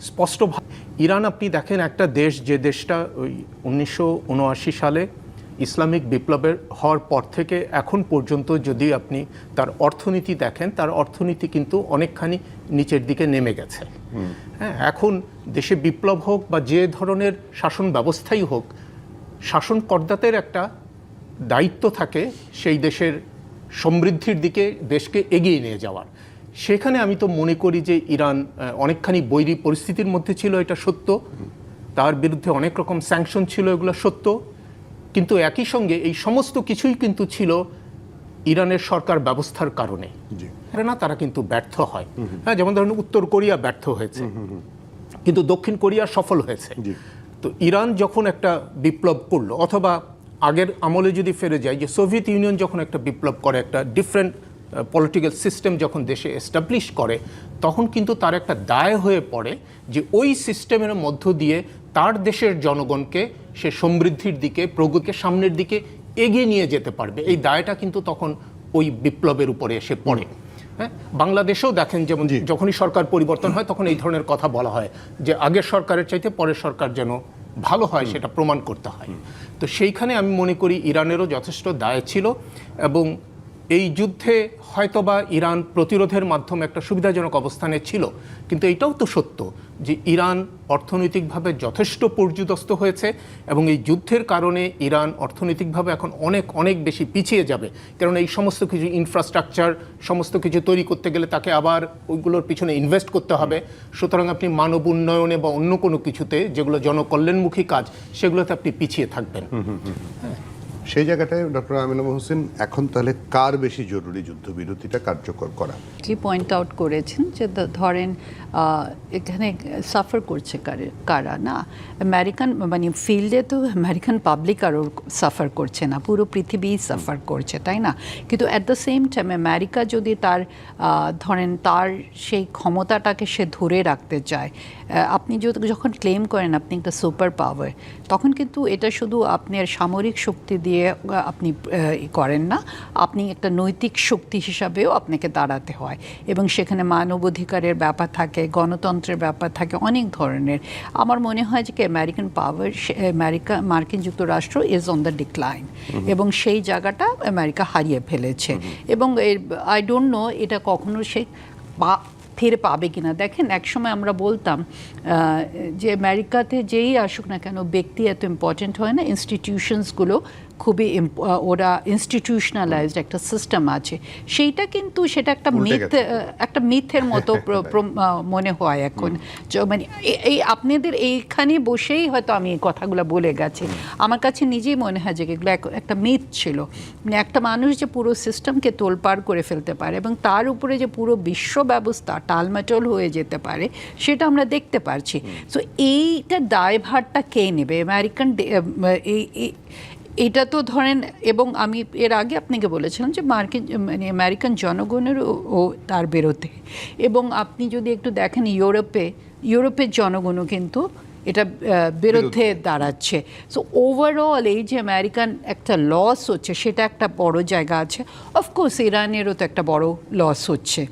স্পষ্ট ইরান আপনি দেখেন একটা দেশ, যে দেশটা ওই 1979 সালে ইসলামিক বিপ্লবের হওয়ার পর থেকে এখন পর্যন্ত যদি আপনি তার অর্থনীতি দেখেন, তার অর্থনীতি কিন্তু অনেকখানি নিচের দিকে নেমে গেছে। হ্যাঁ, এখন দেশে বিপ্লব হোক বা যে ধরনের শাসন ব্যবস্থাই হোক, শাসনকর্তাদের একটা দায়িত্ব থাকে সেই দেশের সমৃদ্ধির দিকে দেশকে এগিয়ে নিয়ে যাওয়ার। সেখানে আমি তো মনে করি যে ইরান অনেকখানি বৈরী পরিস্থিতির মধ্যে ছিল, এটা সত্য। তার বিরুদ্ধে অনেক রকম স্যাংশন ছিল, এগুলো সত্য। কিন্তু একই সঙ্গে এই সমস্ত কিছুই কিন্তু ছিল ইরানের সরকার ব্যবস্থার কারণে না, তারা কিন্তু ব্যর্থ হয়। হ্যাঁ, যেমন ধরুন উত্তর কোরিয়া ব্যর্থ হয়েছে, কিন্তু দক্ষিণ কোরিয়া সফল হয়েছে। তো ইরান যখন একটা বিপ্লব করলো, অথবা আগের আমলে যদি ফিরে যায়, যে সোভিয়েত ইউনিয়ন যখন একটা বিপ্লব করে, একটা ডিফারেন্ট পলিটিক্যাল সিস্টেম যখন দেশে এস্টাবলিশ করে, তখন কিন্তু তার একটা দায় হয়ে পড়ে যে ওই সিস্টেমের মধ্য দিয়ে তার দেশের জনগণকে সে সমৃদ্ধির দিকে, প্রগতিকে সামনের দিকে এগিয়ে নিয়ে যেতে পারবে। এই দায়টা কিন্তু তখন ওই বিপ্লবের উপরে এসে পড়ে। হ্যাঁ, বাংলাদেশেও দেখেন, যেমন যখনই সরকার পরিবর্তন হয় তখন এই ধরনের কথা বলা হয় যে আগের সরকারের চাইতে পরের সরকার যেন ভালো হয়, সেটা প্রমাণ করতে হয়। তো সেইখানে আমি মনে করি ইরানেরও যথেষ্ট দায় ছিল, এবং এই যুদ্ধে হয়তোবা ইরান প্রতিরোধের মাধ্যমে একটা সুবিধাজনক অবস্থানে ছিল। কিন্তু এটাও তো সত্য যে ইরান অর্থনৈতিকভাবে যথেষ্ট পর্যুদস্ত হয়েছে, এবং এই যুদ্ধের কারণে ইরান অর্থনৈতিকভাবে এখন অনেক অনেক বেশি পিছিয়ে যাবে। কারণ এই সমস্ত কিছু ইনফ্রাস্ট্রাকচার, সমস্ত কিছু তৈরি করতে গেলে তাকে আবার ওইগুলোর পিছনে ইনভেস্ট করতে হবে। সুতরাং আপনি মানব উন্নয়নে বা অন্য কোনো কিছুতে, যেগুলো জনকল্যাণমুখী কাজ, সেগুলোতে আপনি পিছিয়ে থাকবেন। হ্যাঁ, সেই জায়গাটায় ডক্টর আমিনা হোসেন, এখন তাহলে কার বেশি জরুরি যুদ্ধবিরতিটা কার্যকর করা? পয়েন্ট আউট করেছেন যে ধরেন এখানে সাফার করছে কারা না, আমেরিকান মানে ফিল্ডে তো আমেরিকান পাবলিক আরও সাফার করছে না, পুরো পৃথিবী সাফার করছে, তাই না? কিন্তু at the same time America যদি তার ধরেন তার সেই ক্ষমতাটাকে সে ধরে রাখতে চায়, আপনি যখন ক্লেম করেন আপনি একটা সুপার পাওয়ার, তখন কিন্তু এটা শুধু আপনার সামরিক শক্তি দিয়ে আপনি করেন না, আপনি একটা নৈতিক শক্তি হিসাবেও আপনাকে দাঁড়াতে হয়, এবং সেখানে মানবাধিকারের ব্যাপার থাকে, গণতন্ত্রের ব্যাপার থাকে, অনেক ধরনের। আমার মনে হয় যে আমেরিকান পাওয়ার, মার্কিন যুক্তরাষ্ট্র ইজ অন দ্য ডিক্লাইন, এবং সেই জায়গাটা আমেরিকা হারিয়ে ফেলেছে। এবং আই ডোন্ট নো এটা কখনো সে ফিরে পাবে কিনা। দেখেন, একসময় আমরা বলতাম যে আমেরিকাতে যেই আসুক না কেন, ব্যক্তি এত ইম্পর্টেন্ট হয় না, ইনস্টিটিউশনসগুলো খুবই ওরা ইনস্টিটিউশনালাইজড একটা সিস্টেম আছে, সেইটা কিন্তু সেটা একটা মিথের মতো মনে হয় এখন। মানে এই আপনাদের এইখানে বসেই হয়তো আমি এই কথাগুলো বলে গেছি, আমার কাছে নিজেই মনে হয় যে এগুলো একটা মিথ ছিল। মানে একটা মানুষ যে পুরো সিস্টেমকে তোলপাড় করে ফেলতে পারে, এবং তার উপরে যে পুরো বিশ্ব ব্যবস্থা টালমাটল হয়ে যেতে পারে, সেটা আমরা দেখতে পারছি। সো এইটা দায়ভারটা কে নেবে? আমেরিকান এটা তো ধরেন, এবং আমি এর আগে আপনাকে বলেছিলাম যে মানে আমেরিকান জনগণেরও তার বিরুদ্ধে, এবং আপনি যদি একটু দেখেন ইউরোপের জনগণও কিন্তু এটা বিরুদ্ধে দাঁড়াচ্ছে। সো ওভারঅল এই যে আমেরিকান একটা লস হচ্ছে, সেটা একটা বড় জায়গা আছে। অফকোর্স ইরানেরও তো একটা বড় লস হচ্ছে,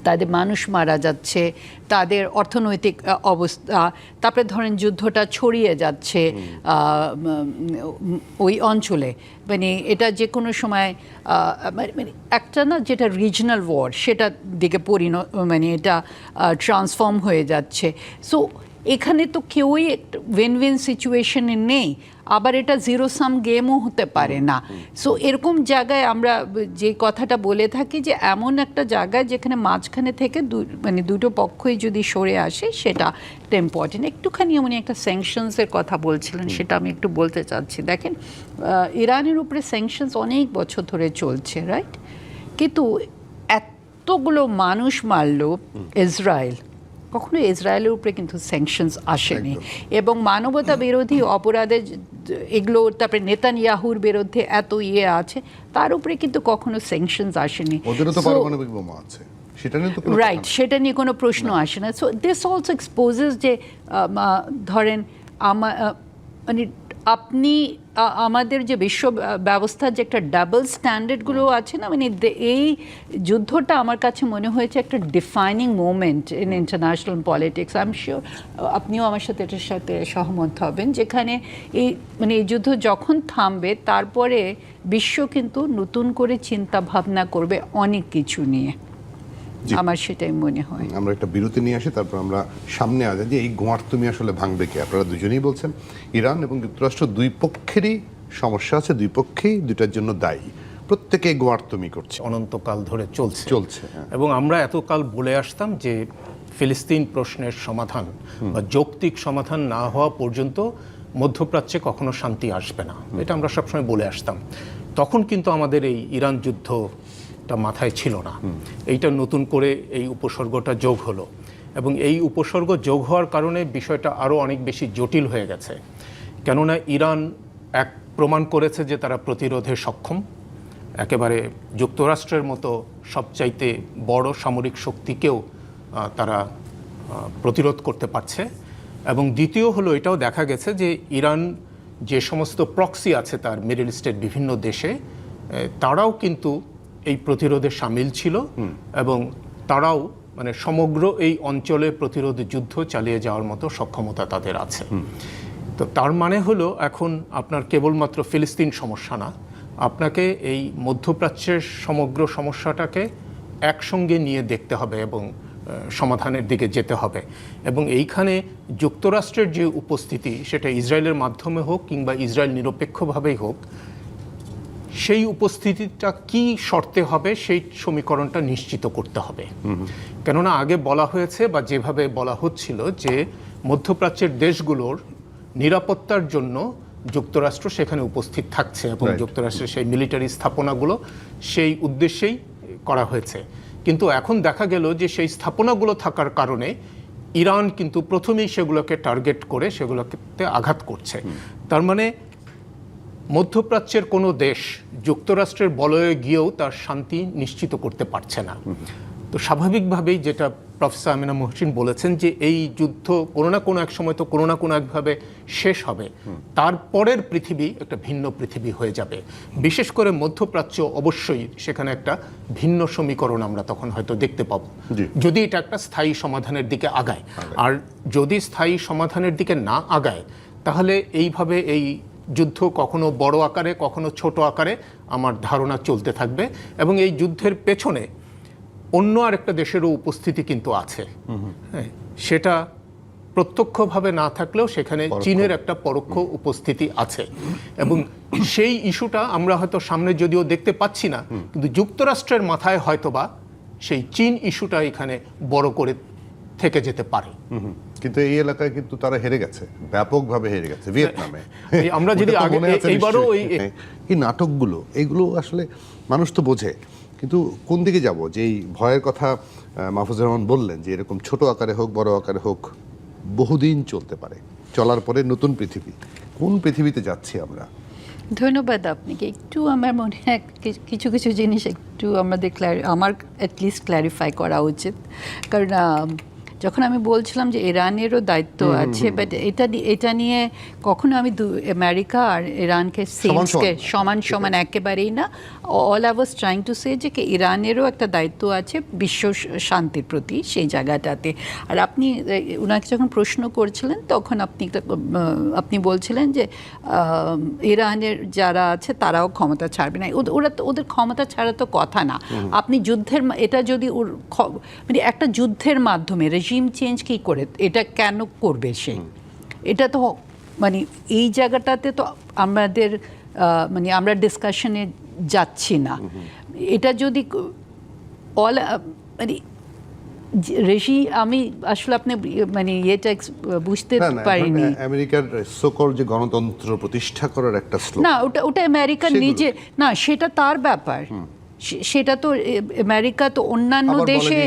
তাদের মানুষ মারা যাচ্ছে, তাদের অর্থনৈতিক অবস্থা, তারপরে ধরেন যুদ্ধটা ছড়িয়ে যাচ্ছে ওই অঞ্চলে, মানে এটা যে কোনো সময় মানে একটা না, যেটা রিজনাল ওয়ার, সেটার দিকে মানে এটা ট্রান্সফর্ম হয়ে যাচ্ছে। সো এখানে তো কেউই উইন উইন সিচুয়েশনে নেই, আবার এটা জিরো সাম গেমও হতে পারে না। সো এরকম জায়গায় আমরা যে কথাটা বলে থাকি যে এমন একটা জায়গায় যেখানে মাঝখানে থেকে মানে দুটো পক্ষই যদি সরে আসে, সেটা একটা ইম্পর্টেন্ট। একটুখানি উনি একটা স্যাংশনসের কথা বলছিলেন, সেটা আমি একটু বলতে চাচ্ছি। দেখেন, ইরানের উপরে স্যাংশনস অনেক বছর ধরে চলছে, রাইট? কিন্তু এতগুলো মানুষ মারলো ইসরায়েল, কখনো ইসরায়েলের উপরে কিন্তু স্যাংশনস আসেনি, এবং মানবতা বিরোধী অপরাধে এগুলো, তারপরে নেতানিয়াহুর বিরুদ্ধে এত আছে, তার উপরে কিন্তু কখনো স্যাংশনস আসেনি। রাইট, সেটা নিয়ে কোনো প্রশ্ন আসে না। সো দিস অলসো এক্সপোজেস যে ধরেন মানে আপনি আমাদের যে বিশ্ব ব্যবস্থার যে একটা ডাবল স্ট্যান্ডার্ডগুলো আছে না, মানে এই যুদ্ধটা আমার কাছে মনে হয়েছে একটা defining moment in international politics. I am sure আপনিও আমার সাথে এটার সাথে সহমত হবেন, যেখানে এই যুদ্ধ যখন থামবে তারপরে বিশ্ব কিন্তু নতুন করে চিন্তা ভাবনা করবে অনেক কিছু নিয়ে। আমার সেটাই মনে হয়। আমরা একটা বিরতি নিয়ে আসি, তারপর আমরা সামনে আগে যে এই গোঁয়ার্তুমি আসলে ভাঙবে কে। আপনারা দুজনেই বলছেন ইরান এবং যুক্তরাষ্ট্র দুই পক্ষেরই সমস্যা আছে, দুই পক্ষেই দুটার জন্য দায়ী, প্রত্যেকে গোঁয়ার্তুমি করছে, অনন্তকাল ধরে চলছে। হ্যাঁ। এবং আমরা এতকাল বলে আসতাম যে ফিলিস্তিন প্রশ্নের সমাধান বা যৌক্তিক সমাধান না হওয়া পর্যন্ত মধ্যপ্রাচ্যে কখনো শান্তি আসবে না, এটা আমরা সবসময় বলে আসতাম। তখন কিন্তু আমাদের এই ইরান যুদ্ধটা মাথায় ছিল না। এইটা নতুন করে এই উপসর্গটা যোগ হলো, এবং এই উপসর্গ যোগ হওয়ার কারণে বিষয়টা আরও অনেক বেশি জটিল হয়ে গেছে। কেননা ইরান এক প্রমাণ করেছে যে তারা প্রতিরোধে সক্ষম, একেবারে যুক্তরাষ্ট্রের মতো সবচাইতে বড় সামরিক শক্তিকেও তারা প্রতিরোধ করতে পারছে। এবং দ্বিতীয় হলো এটাও দেখা গেছে যে ইরান যে সমস্ত প্রক্সি আছে তার মিডল ইস্টের বিভিন্ন দেশে, তারাও কিন্তু এই প্রতিরোধে সামিল ছিল এবং তারাও মানে সমগ্র এই অঞ্চলে প্রতিরোধ যুদ্ধ চালিয়ে যাওয়ার মতো সক্ষমতা তাদের আছে। তো তার মানে হলো এখন আপনার কেবলমাত্র ফিলিস্তিন সমস্যা না, আপনাকে এই মধ্যপ্রাচ্যের সমগ্র সমস্যাটাকে একসঙ্গে নিয়ে দেখতে হবে এবং সমাধানের দিকে যেতে হবে। এবং এইখানে যুক্তরাষ্ট্রের যে উপস্থিতি, সেটা ইসরায়েলের মাধ্যমে হোক কিংবা ইসরায়েল নিরপেক্ষভাবেই হোক, সেই উপস্থিতিটা কি শর্তে হবে সেই সমীকরণটা নিশ্চিত করতে হবে। কেননা আগে বলা হয়েছে বা যেভাবে বলা হচ্ছিল যে মধ্যপ্রাচ্যের দেশগুলোর নিরাপত্তার জন্য যুক্তরাষ্ট্র সেখানে উপস্থিত থাকছে এবং যুক্তরাষ্ট্রের সেই মিলিটারি স্থাপনাগুলো সেই উদ্দেশ্যেই করা হয়েছে। কিন্তু এখন দেখা গেল যে সেই স্থাপনাগুলো থাকার কারণে ইরান কিন্তু প্রথমেই সেগুলোকে টার্গেট করে সেগুলোতে আঘাত করছে। তার মানে মধ্যপ্রাচ্যের কোনো দেশ যুক্তরাষ্ট্রের বলয়ে গিয়েও তার শান্তি নিশ্চিত করতে পারছে না। তো স্বাভাবিকভাবেই যেটা প্রফেসর আমিনা মহসিন বলেছেন যে এই যুদ্ধ কোনো না কোনো এক সময় তো কোনো না কোনো একভাবে শেষ হবে, তারপরের পৃথিবী একটা ভিন্ন পৃথিবী হয়ে যাবে। বিশেষ করে মধ্যপ্রাচ্য অবশ্যই সেখানে একটা ভিন্ন সমীকরণ আমরা তখন হয়তো দেখতে পাবো, যদি এটা একটা স্থায়ী সমাধানের দিকে আগায়। আর যদি স্থায়ী সমাধানের দিকে না আগায়, তাহলে এইভাবে এই যুদ্ধ কখনো বড় আকারে কখনো ছোট আকারে আমার ধারণা চলতে থাকবে। এবং এই যুদ্ধের পেছনে অন্য আরেকটা দেশেরও উপস্থিতি কিন্তু আছে, হ্যাঁ, সেটা প্রত্যক্ষভাবে না থাকলেও সেখানে চীনের একটা পরোক্ষ উপস্থিতি আছে। এবং সেই ইস্যুটা আমরা হয়তো সামনে যদিও দেখতে পাচ্ছি না, কিন্তু যুক্তরাষ্ট্রের মাথায় হয়তোবা সেই চীন ইস্যুটা এখানে বড় করে থেকে যেতে পারে। কিন্তু এই এলাকায় কিন্তু তারা হেরে গেছে, ব্যাপকভাবে হেরে গেছে ভিয়েতনামে। আমরা যদি আগে এইবারও এই নাটকগুলো এইগুলো আসলে মানুষ তো বোঝে, কিন্তু কোন দিকে যাব? যে এই ভয়ের কথা মাহফুজুর রহমান বললেন যে এরকম ছোট আকারে হোক বড় আকারে হোক বহুদিন চলতে পারে, চলার পরে নতুন পৃথিবী, কোন পৃথিবীতে যাচ্ছি আমরা? ধন্যবাদ আপনাকে। একটু আমার মনে হয় কিছু কিছু জিনিস একটু আমাদের আমার অ্যাটলিস্ট ক্ল্যারিফাই করা উচিত। কারণ যখন আমি বলছিলাম যে ইরানেরও দায়িত্ব আছে, বাট এটা নিয়ে কখনো আমি আমেরিকা আর ইরানকে সমান সমান একেবারেই না। All I was trying to say যে ইরানেরও একটা দায়িত্ব আছে বিশ্ব শান্তির প্রতি সেই জায়গাটাতে। আর আপনি ওনাকে যখন প্রশ্ন করছিলেন তখন আপনি বলছিলেন যে ইরানের যারা আছে তারাও ক্ষমতা ছাড়বে না। ওদের ক্ষমতা ছাড়া তো কথা না। আপনি যুদ্ধের এটা যদি মানে একটা যুদ্ধের মাধ্যমে রেজিম চেঞ্জ কি করে, এটা কেন করবে সে? এটা তো মানে এই জায়গাটাতে তো আমাদের মানে আমরা ডিসকাশনে যাচ্ছি না। এটা যদি মানে আমি আসলে আপনি মানে এটা বুঝতে পারিনি। আমেরিকার সকল যে গণতন্ত্র প্রতিষ্ঠা করার একটা স্লোগান, না ওটা আমেরিকা নিজে না, সেটা তার ব্যাপার। সেটা তো আমেরিকা তো অন্যান্য দেশে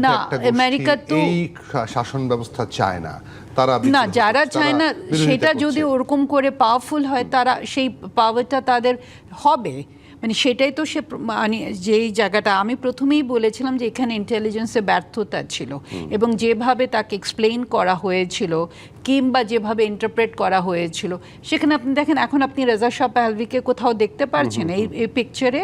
না, আমেরিকা তো এই শাসন ব্যবস্থা চায় না, তারা না, যারা চায় না সেটা যদি ওরকম করে পাওয়ারফুল হয় তারা সেই পাওয়ারটা তাদের হবে। মানে সেটাই তো সে মানে যেই জায়গাটা আমি প্রথমেই বলেছিলাম যে এখানে ইন্টেলিজেন্সের ব্যর্থতা ছিল এবং যেভাবে তাকে এক্সপ্লেইন করা হয়েছিল কিংবা যেভাবে ইন্টারপ্রেট করা হয়েছিল সেখানে আপনি দেখেন এখন আপনি রেজা শাহ পাহলভিকে কোথাও দেখতে পারছেন এই পিকচারে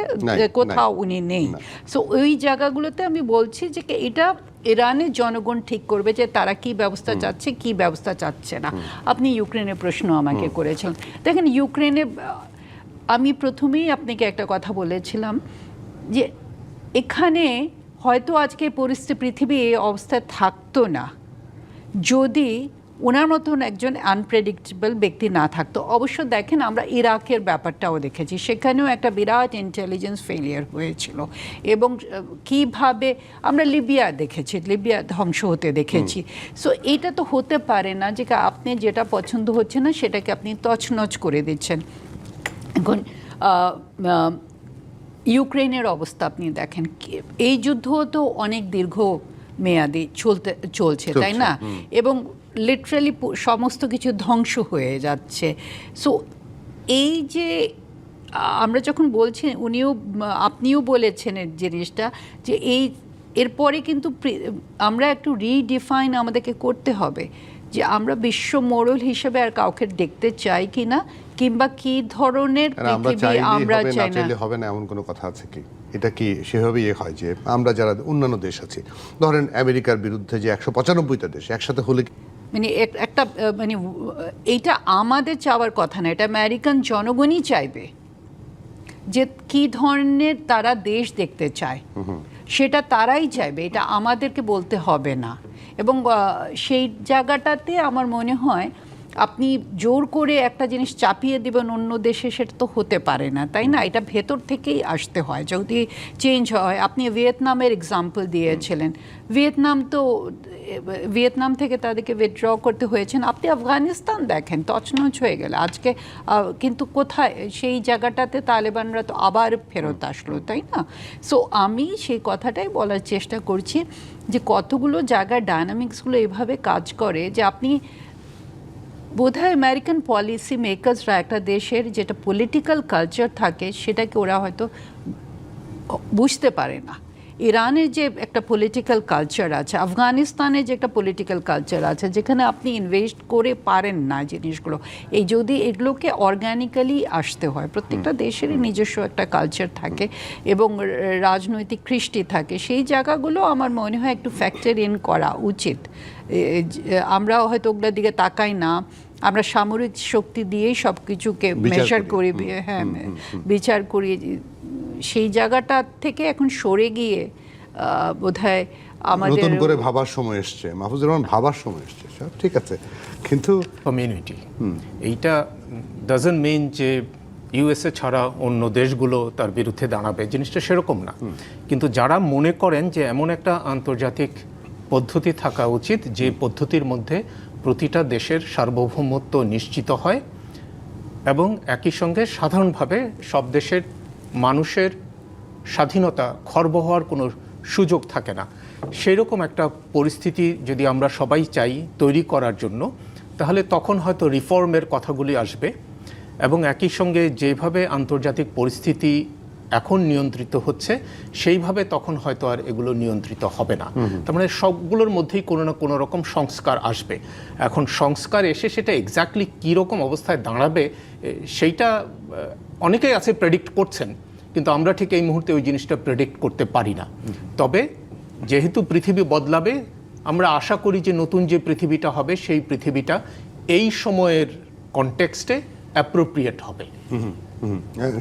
কোথাও উনি নেই। সো ওই জায়গাগুলোতে আমি বলছি যে এটা ইরানের জনগণ ঠিক করবে যে তারা কি ব্যবস্থা চাচ্ছে কি ব্যবস্থা চাচ্ছে না। আপনি ইউক্রেনের প্রশ্ন আমাকে করেছিলেন, দেখেন ইউক্রেনে আমি প্রথমেই আপনাকে একটা কথা বলেছিলাম যে এখানে হয়তো আজকে পরিস্থিতি পৃথিবী এই অবস্থায় থাকতো না যদি ওনার মতন একজন আনপ্রেডিক্টেবল ব্যক্তি না থাকতো। অবশ্য দেখেন আমরা ইরাকের ব্যাপারটাও দেখেছি, সেখানেও একটা বিরাট ইন্টেলিজেন্স ফেলিয়ার হয়েছিল এবং কিভাবে আমরা লিবিয়া দেখেছি, লিবিয়া ধ্বংস হতে দেখেছি। সো এইটা তো হতে পারে না যে আপনি যেটা পছন্দ হচ্ছে না সেটাকে আপনি তছনছ করে দিচ্ছেন। এখন ইউক্রেনের অবস্থা আপনি দেখেন, এই যুদ্ধ তো অনেক দীর্ঘ মেয়াদি চলছে তাই না, এবং লিটারালি সমস্ত কিছু ধ্বংস হয়ে যাচ্ছে। সো এই যে আমরা যখন বলছি, আপনিও বলেছেন এই জিনিসটা যে এরপরে কিন্তু আমরা একটু রিডিফাইন আমাদেরকে করতে হবে যে আমরা বিশ্ব মোড়ল হিসেবে আর কাউকে দেখতে চাই কি না, কিংবা কি ধরনের পৃথিবী আমরা চাই না। হবে না এমন কোনো কথা আছে কি? এটা কি সেভাবেই হয় যে আমরা যারা অন্যান্য দেশ আছি, ধরেন আমেরিকার বিরুদ্ধে যে 195টা দেশ একসাথে হলে মানে একটা মানে এইটা আমাদের চাওয়ার কথা না, এটা আমেরিকান জনগণই চাইবে যে কি ধরনের তারা দেশ দেখতে চায়, সেটা তারাই চাইবে, এটা আমাদেরকে বলতে হবে না। এবং সেই জায়গাটাতে আমার মনে হয় আপনি জোর করে একটা জিনিস চাপিয়ে দেবেন অন্য দেশে, সেটা তো হতে পারে না তাই না, এটা ভেতর থেকেই আসতে হয় যদি চেঞ্জ হয়। আপনি ভিয়েতনামের এক্সাম্পল দিয়েছিলেন, ভিয়েতনাম থেকে তাদেরকে উইথড্র করতে হয়েছেন। আপনি আফগানিস্তান দেখেন তছনছ হয়ে গেলে আজকে, কিন্তু কোথায় সেই জায়গাটাতে তালেবানরা তো আবার ফেরত আসলো তাই না। সো আমি সেই কথাটাই বলার চেষ্টা করছি যে কতগুলো জায়গায় ডায়নামিক্সগুলো এভাবে কাজ করে যে আপনি বোধহয় আমেরিকান পলিসি মেকার্সরা একটা দেশের যেটা পলিটিক্যাল কালচার থাকে সেটাকে ওরা হয়তো বুঝতে পারে না। ইরানের যে একটা পলিটিক্যাল কালচার আছে, আফগানিস্তানের যে একটা পলিটিক্যাল কালচার আছে, যেখানে আপনি ইনভেস্ট করে পারেন না জিনিসগুলো, এই যদি এগুলোকে অর্গ্যানিক্যালি আসতে হয়, প্রত্যেকটা দেশেরই নিজস্ব একটা কালচার থাকে এবং রাজনৈতিক কৃষ্টি থাকে, সেই জায়গাগুলো আমার মনে হয় একটু ফ্যাক্টর ইন করা উচিত। আমরা হয়তো ওগুলোর দিকে তাকাই না, আমরা সামরিক শক্তি দিয়েই সব কিছুকে মেজার করি, হ্যাঁ বিচার করি। সেই জায়গাটা থেকে এখন সরে গিয়ে বোধহয় আমাদের নতুন করে ভাবার সময় এসছে, মাহফুজুর রহমান, ভাবার সময় এসছে। সব ঠিক আছে, কিন্তু কমিউনিটি এইটা ডাজন্ট মিন যে ইউএসএ ছাড়া অন্য দেশগুলো তার বিরুদ্ধে দাঁড়াবে, জিনিসটা সেরকম না। কিন্তু যারা মনে করেন যে এমন একটা আন্তর্জাতিক পদ্ধতি থাকা উচিত যে পদ্ধতির মধ্যে প্রতিটা দেশের সার্বভৌমত্ব নিশ্চিত হয় এবং একই সঙ্গে সাধারণভাবে সব দেশের মানুষের স্বাধীনতা খর্ব হওয়ার কোনো সুযোগ থাকে না, সেই রকম একটা পরিস্থিতি যদি আমরা সবাই চাই তৈরি করার জন্য, তাহলে তখন হয়তো রিফর্মের কথাগুলি আসবে এবং একই সঙ্গে যেভাবে আন্তর্জাতিক পরিস্থিতি এখন নিয়ন্ত্রিত হচ্ছে সেইভাবে তখন হয়তো আর এগুলো নিয়ন্ত্রিত হবে না। তার মানে সবগুলোর মধ্যেই কোনো না কোনো রকম সংস্কার আসবে। এখন সংস্কার এসে সেটা এক্স্যাক্টলি কীরকম অবস্থায় দাঁড়াবে সেইটা অনেকেই আছে প্রেডিক্ট করছেন, কিন্তু আমরা ঠিক এই মুহূর্তে ওই জিনিসটা প্রেডিক্ট করতে পারি না। তবে যেহেতু পৃথিবী বদলাবে, আমরা আশা করি যে নতুন যে পৃথিবীটা হবে সেই পৃথিবীটা এই সময়ের কনটেক্সটে অ্যাপ্রোপ্রিয়েট হবে।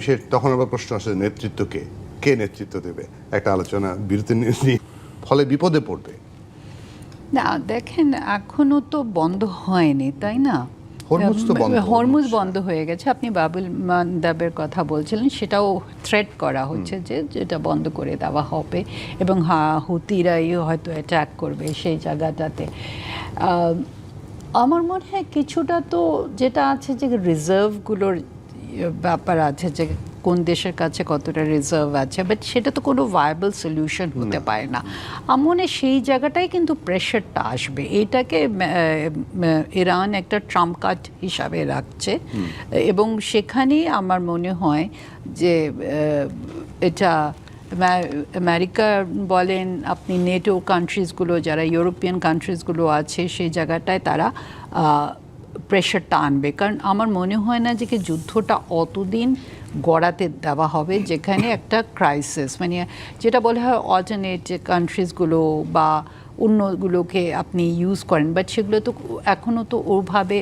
সে তখন আবার প্রশ্ন আসে নেতৃত্বকে, কে নেতৃত্ব দেবে? একটা আলোচনা বিরতি নিয়ে ফলে বিপদে পড়বে না। দেখেন এখনো তো বন্ধ হয়নি তাই না, হরমুজ বন্ধ হয়ে গেছে। আপনি বাবুল মান্দাবের কথা বলছিলেন, সেটাও থ্রেট করা হচ্ছে যে যেটা বন্ধ করে দেওয়া হবে এবং হুতিরাই হয়তো অ্যাটাক করবে সেই জায়গাটাতে। আমার মনে হয় কিছুটা তো যেটা আছে যে রিজার্ভগুলোর ব্যাপার আছে, যে কোন দেশের কাছে কতটা রিজার্ভ আছে, বাট সেটা তো কোনো ভায়াবল সলিউশন হতে পারে না। আমার মনে হয় সেই জায়গাটাই কিন্তু প্রেশারটা আসবে। এটাকে ইরান একটা ট্রাম্প কার্ড হিসাবে রাখছে, এবং সেখানেই আমার মনে হয় যে এটা আমেরিকা বলেন, আপনি নেটো কান্ট্রিজগুলো, যারা ইউরোপিয়ান কান্ট্রিজগুলো আছে, সেই জায়গাটায় তারা প্রেশারটা আনবে। কারণ আমার মনে হয় না যে কি যুদ্ধটা অতদিন গড়াতে দেওয়া হবে যেখানে একটা ক্রাইসিস, মানে যেটা বলা হয় অল্টারনেট কান্ট্রিজগুলো বা অন্যগুলোকে আপনি ইউজ করেন, বাট সেগুলো তো এখনও তো ওভাবে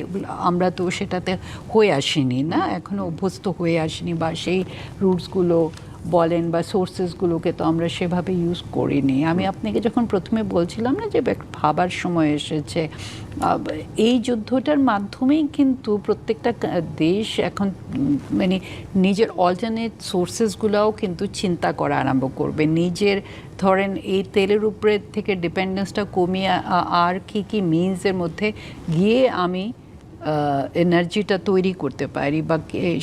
আমরা তো সেটাতে হয়ে আসিনি না, এখনও অভ্যস্ত হয়ে আসিনি, বা সেই রুটসগুলো বলেন বা সোর্সেসগুলোকে তো আমরা সেভাবে ইউজ করিনি। আমি আপনাকে যখন প্রথমে বলছিলাম না যে ভাবার সময় এসেছে, এই যুদ্ধটার মাধ্যমেই কিন্তু প্রত্যেকটা দেশ এখন মানে নিজের অল্টারনেট সোর্সেসগুলোও কিন্তু চিন্তা করা আরম্ভ করবে। নিজের ধরেন এই তেলের উপরে থেকে ডিপেন্ডেন্সটা কমিয়ে আর কি মিনসের মধ্যে গিয়ে আমি এনার্জিটা তৈরি করতে পারি, বা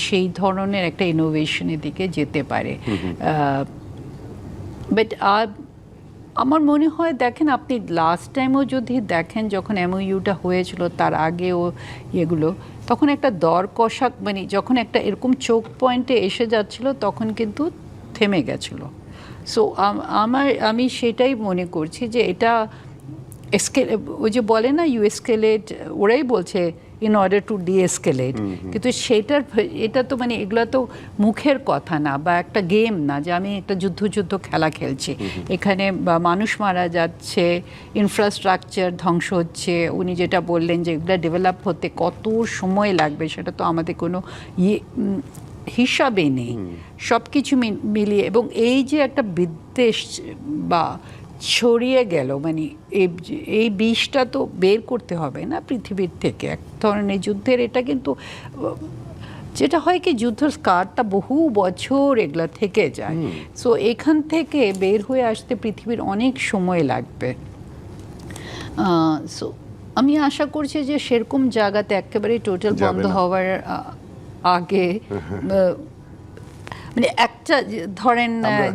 সেই ধরনের একটা ইনোভেশনের দিকে যেতে পারে। বাট আমার মনে হয় দেখেন, আপনি লাস্ট টাইমও যদি দেখেন যখন এমওইউটা হয়েছিল, তার আগেও এগুলো, তখন একটা দর কষাক, মানে যখন একটা এরকম চোক পয়েন্টে এসে যাচ্ছিল তখন কিন্তু থেমে গেছিলো। সো আমি সেটাই মনে করছি যে এটা ওই যে বলে না ইউ এসকেলেট, ওরাই বলছে ইন অর্ডার টু ডিএসকেলেট, কিন্তু এটা তো মানে এগুলো তো মুখের কথা না, বা একটা গেম না যে আমি একটা যুদ্ধ খেলা খেলছি। এখানে মানুষ মারা যাচ্ছে, ইনফ্রাস্ট্রাকচার ধ্বংস হচ্ছে। উনি যেটা বললেন যে এগুলো ডেভেলপ হতে কত সময় লাগবে, সেটা তো আমাদের কোনো হিসাবে নেই। সব কিছু মিলিয়ে, এবং এই যে একটা বিদ্বেষ বা ছড়িয়ে গেল, মানে এই বিষটা তো বের করতে হবে না পৃথিবীর থেকে, এক ধরনের যুদ্ধের এটা কিন্তু যেটা হয় কি যুদ্ধের স্কারটা বহু বছর এগুলা থেকে যায়। সো এখান থেকে বের হয়ে আসতে পৃথিবীর অনেক সময় লাগবে। সো আমি আশা করছি যে সেরকম জায়গাতে একেবারে টোটাল বন্ধ হওয়ার আগে, মানে একটা ধরেন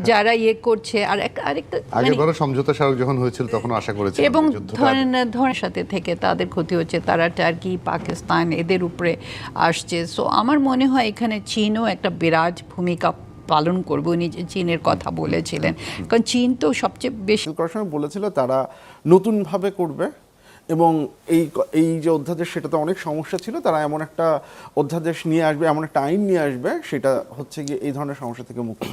যারা করছে আর আরেকটা আগেরবারও সমঝোতা স্মারক যখন হয়েছিল তখন আশা করেছিলাম, এবং ধরেন সাথে থেকে তাদের ক্ষতি হচ্ছে, তারা টার্কি, পাকিস্তান এদের উপরে আসছে। সো আমার মনে হয় এখানে চীনও একটা বিরাট ভূমিকা পালন করবে। উনি যে চীনের কথা বলেছিলেন, কারণ চীন তো সবচেয়ে বেশি করার সময় বলেছিল তারা নতুনভাবে করবে, এবং এই যে অধ্যাদেশ, সেটাতে অনেক সমস্যা ছিল, তারা এমন একটা অধ্যাদেশ নিয়ে আসবে, এমন একটা আইন নিয়ে আসবে, সেটা হচ্ছে গিয়ে এই ধরনের সমস্যা থেকে মুক্ত।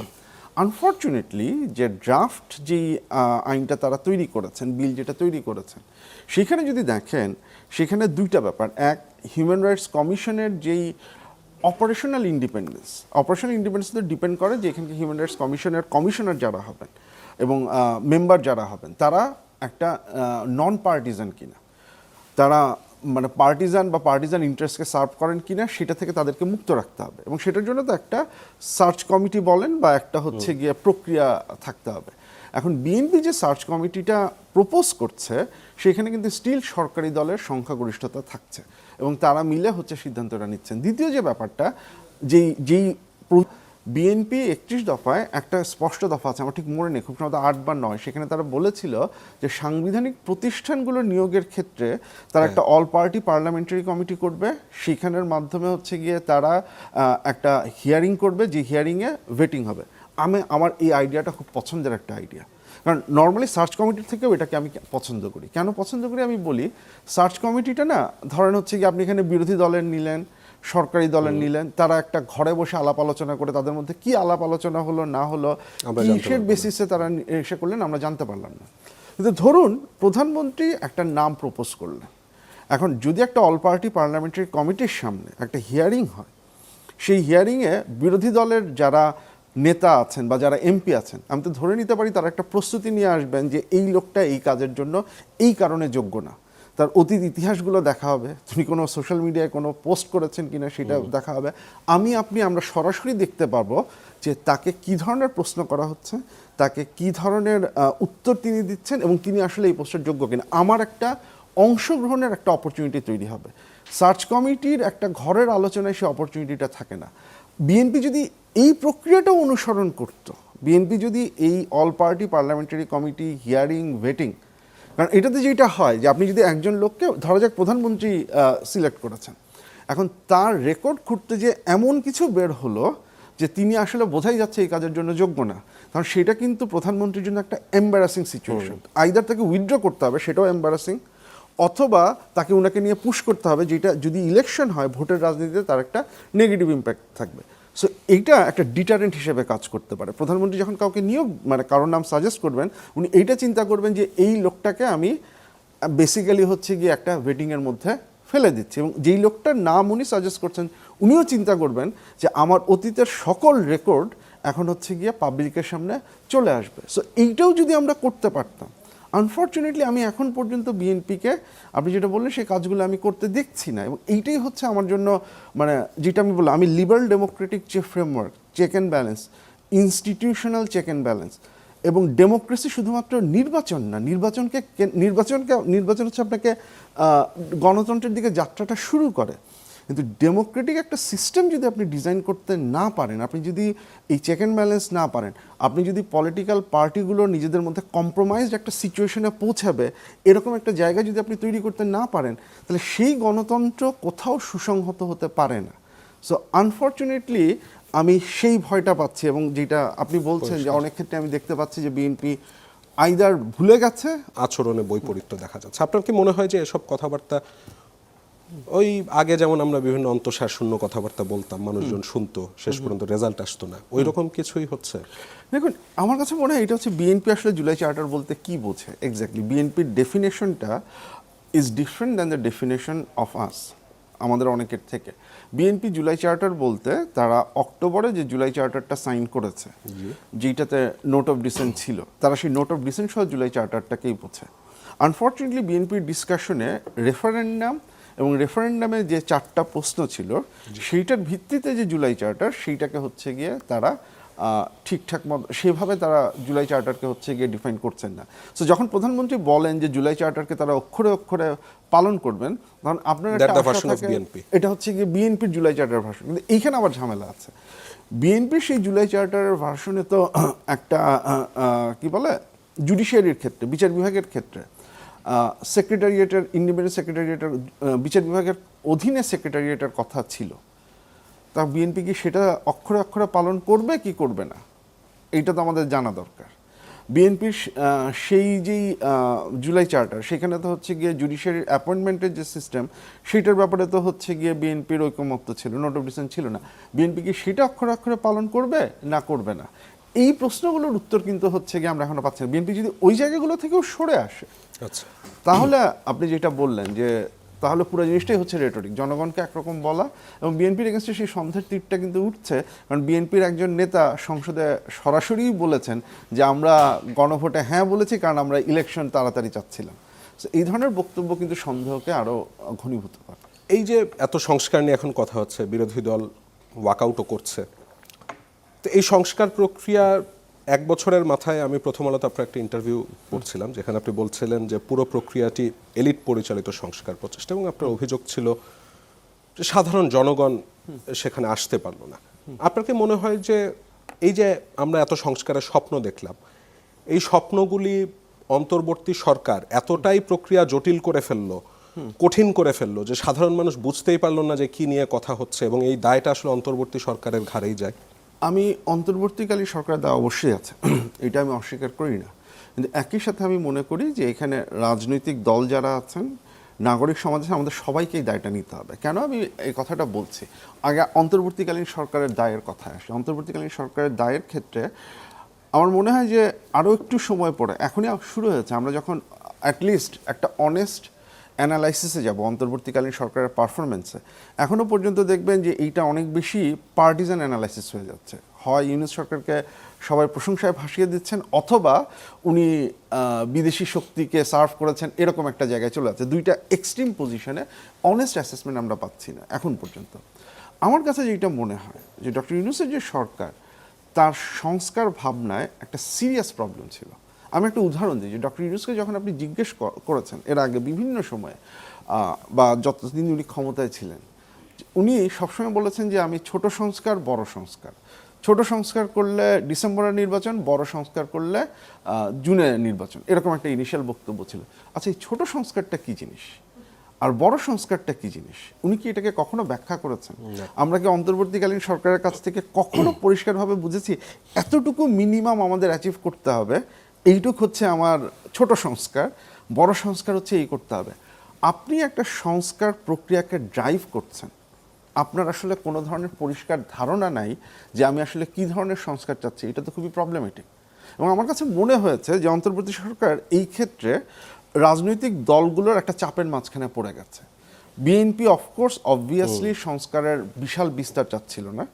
আনফর্চুনেটলি যে ড্রাফট যেই আইনটা তারা তৈরি করেছেন, বিল যেটা তৈরি করেছেন, সেখানে যদি দেখেন সেখানে দুইটা ব্যাপার। এক, হিউম্যান রাইটস কমিশনের যেই অপারেশনাল ইন্ডিপেন্ডেন্স তো ডিপেন্ড করে যে এখানকে হিউম্যান রাইটস কমিশনের কমিশনার যারা হবেন এবং মেম্বার যারা হবেন তারা একটা নন পার্টিজান কিনা, তারা মানে পার্টিজান ইন্টারেস্টকে সার্ভ করেন কিনা, সেটা থেকে তাদেরকে মুক্ত রাখতে হবে। এবং সেটার জন্য তো একটা সার্চ কমিটি বলেন বা একটা হচ্ছে গিয়ে প্রক্রিয়া থাকতে হবে। এখন বিএনপি যে সার্চ কমিটিটা প্রপোজ করছে, সেখানে কিন্তু স্টিল সরকারি দলের সংখ্যাগরিষ্ঠতা থাকছে এবং তারা মিলে হচ্ছে সিদ্ধান্তটা নিচ্ছেন। দ্বিতীয় যে ব্যাপারটা, যেই বিএনপি 31 দফায় একটা স্পষ্ট দফা আছে, আমার ঠিক মনে নেই, খুব সম্ভবত 8 বা 9, সেখানে তারা বলেছিল যে সাংবিধানিক প্রতিষ্ঠানগুলোর নিয়োগের ক্ষেত্রে তারা একটা অল পার্টি পার্লামেন্টারি কমিটি করবে, সেখানের মাধ্যমে হচ্ছে গিয়ে তারা একটা হিয়ারিং করবে, যে হিয়ারিংয়ে ভেটিং হবে। আমার এই আইডিয়াটা খুব পছন্দের একটা আইডিয়া, কারণ নর্মালি সার্চ কমিটির থেকেও এটাকে আমি পছন্দ করি। কেন পছন্দ করি আমি বলি, সার্চ কমিটিটা না, ধরেন হচ্ছে কি আপনি এখানে বিরোধী দলের নিলেন, সরকারি দলের নিলেন, তারা একটা ঘরে বসে আলাপ আলোচনা করে তাদের মধ্যে কি আলাপ আলোচনা হলো না হলো, কিসের বেসিসে তারা এসে করলেন আমরা জানতে পারলাম না। কিন্তু ধরুন প্রধানমন্ত্রী একটা নাম প্রপোজ করলেন, এখন যদি একটা অল পার্টি পার্লামেন্টারি কমিটির সামনে একটা হিয়ারিং হয়, সেই হিয়ারিংয়ে বিরোধী দলের যারা নেতা আছেন বা যারা এমপি আছেন, আমি তো ধরে নিতে পারি তারা একটা প্রস্তুতি নিয়ে আসবেন যে এই লোকটা এই কাজের জন্য এই কারণে যোগ্য না, তার অতীত ইতিহাসগুলো দেখা হবে, তিনি কোনো সোশ্যাল মিডিয়ায় কোনো পোস্ট করেছেন কিনা সেটা দেখা হবে। আমরা সরাসরি দেখতে পারবো যে তাকে কি ধরনের প্রশ্ন করা হচ্ছে, তাকে কি ধরনের উত্তর তিনি দিচ্ছেন এবং তিনি আসলে এই পোস্টের যোগ্য কিনা। আমার একটা অংশগ্রহণের একটা অপরচুনিটি তৈরি হবে। সার্চ কমিটির একটা ঘরের আলোচনায় সেই অপরচুনিটিটা থাকে না। বিএনপি যদি এই প্রক্রিয়াটাও অনুসরণ করত, বিএনপি যদি এই all party parliamentary committee hearing vetting, কারণ এটাতে যেটা হয় যে আপনি যদি একজন লোককে ধরা যাক প্রধানমন্ত্রী সিলেক্ট করেছেন, এখন তার রেকর্ড খুঁড়তে যে এমন কিছু বের হলো যে তিনি আসলে বোঝাই যাচ্ছে এই কাজের জন্য যোগ্য না, কারণ সেটা কিন্তু প্রধানমন্ত্রীর জন্য একটা এম্বারাসিং সিচুয়েশন। আইদার তাকে উইথড্র করতে হবে, সেটাও এম্বারাসিং, অথবা তাকে ওনাকে নিয়ে পুশ করতে হবে, যেটা যদি ইলেকশন হয় ভোটের রাজনীতিতে তার একটা নেগেটিভ ইম্প্যাক্ট থাকবে। সো এইটা একটা ডিটারেন্ট হিসেবে কাজ করতে পারে। প্রধানমন্ত্রী যখন কাউকে নিয়োগ মানে কারোর নাম সাজেস্ট করবেন, উনি এইটা চিন্তা করবেন যে এই লোকটাকে আমি বেসিক্যালি হচ্ছে গিয়ে একটা ওয়েটিংয়ের মধ্যে ফেলে দিচ্ছি, এবং যেই লোকটার নাম উনি সাজেস্ট করছেন উনিও চিন্তা করবেন যে আমার অতীতের সকল রেকর্ড এখন হচ্ছে গিয়ে পাবলিকের সামনে চলে আসবে। সো এইটাও যদি আমরা করতে পারতাম, আনফর্চুনেটলি আমি এখন পর্যন্ত বিএনপিকে আপনি যেটা বললেন সেই কাজগুলো আমি করতে দেখছি না, এবং এইটাই হচ্ছে আমার জন্য মানে যেটা আমি বললাম, আমি লিবারেল ডেমোক্রেটিক যে framework, check and balance, institutional check and balance, এবং ডেমোক্রেসি শুধুমাত্র নির্বাচন না, নির্বাচন হচ্ছে আপনাকে গণতন্ত্রের দিকে যাত্রাটা শুরু করে, কিন্তু ডেমোক্রেটিক একটা সিস্টেম যদি আপনি ডিজাইন করতে না পারেন, আপনি যদি এই চেক অ্যান্ড ব্যালেন্স না পারেন, আপনি যদি পলিটিক্যাল পার্টিগুলো নিজেদের মধ্যে কম্প্রোমাইজড একটা সিচুয়েশনে পৌঁছাবে এরকম একটা জায়গা যদি আপনি তৈরি করতে না পারেন, তাহলে সেই গণতন্ত্র কোথাও সুসংহত হতে পারে না। সো আনফর্চুনেটলি আমি সেই ভয়টা পাচ্ছি, এবং যেটা আপনি বলছেন যে অনেক ক্ষেত্রে আমি দেখতে পাচ্ছি যে বিএনপি আইদার ভুলে গেছে, আচরণে বৈপরীত্য দেখা যাচ্ছে। আপনার কি মনে হয় যে এসব কথাবার্তা ওই আগে যেমন আমরা বিভিন্ন অন্তঃসার শূন্য কথাবার্তা বলতাম, মানুষজন শুনতো, শেষ পর্যন্ত রেজাল্ট আসতো না, ওই রকম কিছুই হচ্ছে? দেখুন আমার কাছে মনে হয় এটা হচ্ছে বিএনপি আসলে জুলাই চার্টার বলতে কি বোঝে এক্স্যাক্টলি। বিএনপির ডেফিনেশনটা is different than the definition of us, আমাদের অনেকের থেকে। বিএনপি জুলাই চার্টার বলতে তারা অক্টোবরে যে জুলাই চার্টারটা সাইন করেছে, যেটাতে নোট অফ ডিসেন্ট ছিল, তারা সেই নোট অফ ডিসেন্ট সহ জুলাই চার্টারটাকেই বোঝে। আনফর্চুনেটলি বিএনপির ডিসকাশনে রেফারেন্ডাম এবং রেফারেন্ডামে যে 4টা প্রশ্ন ছিল সেইটার ভিত্তিতে যে জুলাই চার্টার, সেইটাকে হচ্ছে গিয়ে তারা ঠিকঠাক মতো সেভাবে তারা জুলাই চার্টারকে হচ্ছে গিয়ে ডিফাইন করছেন না। সো যখন প্রধানমন্ত্রী বলেন যে জুলাই চার্টারকে তারা অক্ষরে অক্ষরে পালন করবেন, তখন আপনার একটা আশা থাকে এটা হচ্ছে গিয়ে বিএনপির জুলাই চার্টার ভার্সন। কিন্তু এইখানে আবার ঝামেলা আছে, বিএনপির সেই জুলাই চার্টারের ভার্সনে তো একটা কি বলে জুডিশিয়ারির ক্ষেত্রে, বিচার বিভাগের ক্ষেত্রে সেক্রেটারিয়েটের, ইন্ডিপেন্ডেন্ট সেক্রেটারিয়েটের, বিচার বিভাগের অধীনে সেক্রেটারিয়েটের কথা ছিল। তা বিএনপি কি সেটা অক্ষরে অক্ষরে পালন করবে কি করবে না, এইটা তো আমাদের জানা দরকার। বিএনপির সেই যেই জুলাই চার্টার, সেখানে তো হচ্ছে গিয়ে জুডিশিয়ারির অ্যাপয়েন্টমেন্টের যে সিস্টেম, সেইটার ব্যাপারে তো হচ্ছে গিয়ে বিএনপির ঐকমত্য ছিল, নোট অফ ডিসেন্ট ছিল না। বিএনপি কি সেটা অক্ষরে অক্ষরে পালন করবে না করবে না, এই প্রশ্নগুলোর উত্তর কিন্তু হচ্ছে গিয়ে আমরা এখনো পাচ্ছি না। বিএনপি যদি ওই জায়গাগুলো থেকেও সরে আসে, আচ্ছা, তাহলে আপনি যেটা বললেন যে তাহলে পুরো জিনিসটাই হচ্ছে রেটরিক, জনগণকে একরকম বলা, এবং বিএনপির এগেনস্টে সেই সন্দেহের তীরটা কিন্তু উঠছে, কারণ বিএনপির একজন নেতা সংসদে সরাসরি বলেছেন যে আমরা গণভোটে হ্যাঁ বলেছি কারণ আমরা ইলেকশন তাড়াতাড়ি চাচ্ছিলাম। এই ধরনের বক্তব্য কিন্তু সন্দেহকে আরও ঘনীভূত করে। এই যে এত সংস্কার নিয়ে এখন কথা হচ্ছে, বিরোধী দল ওয়াকআউটও করছে, তো এই সংস্কার প্রক্রিয়া 1 বছরের মাথায় আমি প্রথম আলোতে আপনার একটা ইন্টারভিউ পড়ছিলাম, যেখানে আপনি বলছিলেন যে পুরো প্রক্রিয়াটি এলিট পরিচালিত সংস্কার প্রচেষ্টা, এবং আপনার অভিযোগ ছিল যে সাধারণ জনগণ সেখানে আসতে পারলো না। আপনার কি মনে হয় যে এই যে আমরা এত সংস্কারের স্বপ্ন দেখলাম, এই স্বপ্নগুলি অন্তর্বর্তী সরকার এতটাই প্রক্রিয়া জটিল করে ফেললো, কঠিন করে ফেললো, যে সাধারণ মানুষ বুঝতেই পারলো না যে কি নিয়ে কথা হচ্ছে, এবং এই দায়টা আসলে অন্তর্বর্তী সরকারের ঘাড়েই যায়? আমি অন্তর্বর্তীকালীন সরকারের দায় অবশ্যই আছে, এটা আমি অস্বীকার করি না, কিন্তু একই সাথে আমি মনে করি যে এখানে রাজনৈতিক দল যারা আছেন, নাগরিক সমাজ আছে, আমাদের সবাইকেই দায়টা নিতে হবে। কেন আমি এই কথাটা বলছি, আগে অন্তর্বর্তীকালীন সরকারের দায়ের কথা আসে। অন্তর্বর্তীকালীন সরকারের দায়ের ক্ষেত্রে আমার মনে হয় যে আরও একটু সময় পরে, এখনই শুরু হয়েছে, আমরা যখন অ্যাটলিস্ট একটা অনেস্ট অ্যানালাইসিসে যাব অন্তর্বর্তীকালীন সরকারের পারফরমেন্সে, এখনও পর্যন্ত দেখবেন যে এইটা অনেক বেশি পার্টিজান অ্যানালাইসিস হয়ে যাচ্ছে। হয় ইউনিট সরকারকে সবাই প্রশংসায় ভাসিয়ে দিচ্ছেন, অথবা উনি বিদেশি শক্তিকে সার্ভ করেছেন, এরকম একটা জায়গায় চলে যাচ্ছে। দুইটা এক্সট্রিম পজিশনে অনেস্ট অ্যাসেসমেন্ট আমরা পাচ্ছি না এখন পর্যন্ত। আমার কাছে যেটা মনে হয় যে ডক্টর ইউনূসের যে সরকার, তার সংস্কার ভাবনায় একটা সিরিয়াস প্রবলেম ছিল। আমি একটা উদাহরণ দিই, যে ডক্টর ইউনূসকে যখন আপনি জিজ্ঞেস করেছেন এর আগে বিভিন্ন সময়ে বা যতদিন উনি ক্ষমতায় ছিলেন, উনি সবসময় বলেছেন যে আমি ছোট সংস্কার বড় সংস্কার, ছোট সংস্কার করলে ডিসেম্বরের নির্বাচন, বড় সংস্কার করলে জুনে নির্বাচন, এরকম একটা ইনিশিয়াল বক্তব্য ছিল। আচ্ছা, এই ছোট সংস্কারটা কি জিনিস আর বড় সংস্কারটা কি জিনিস, উনি কি এটাকে কখনো ব্যাখ্যা করেছেন? আমরা কি অন্তর্বর্তীকালীন সরকারের কাছ থেকে কখনো পরিষ্কারভাবে বুঝেছি এতটুকু মিনিমাম আমাদের অ্যাচিভ করতে হবে, এইটুকু হচ্ছে আমার ছোট সংস্কার, বড় সংস্কার হচ্ছে এই করতে হবে? আপনি একটা সংস্কার প্রক্রিয়াকে ড্রাইভ করছেন, আপনার আসলে কোনো ধরনের পরিষ্কার ধারণা নাই যে আমি আসলে কি ধরনের সংস্কার চাচ্ছি, এটা তো খুবই প্রবলেমেটিক। এবং আমার কাছে মনে হয়েছে যে অন্তর্বর্তী সরকার এই ক্ষেত্রে রাজনৈতিক দলগুলোর একটা চাপের মাঝখানে পড়ে গেছে। বিএনপি অফকোর্স অবভিয়াসলি সংস্কারের বিশাল বিস্তার চাচ্ছিল না,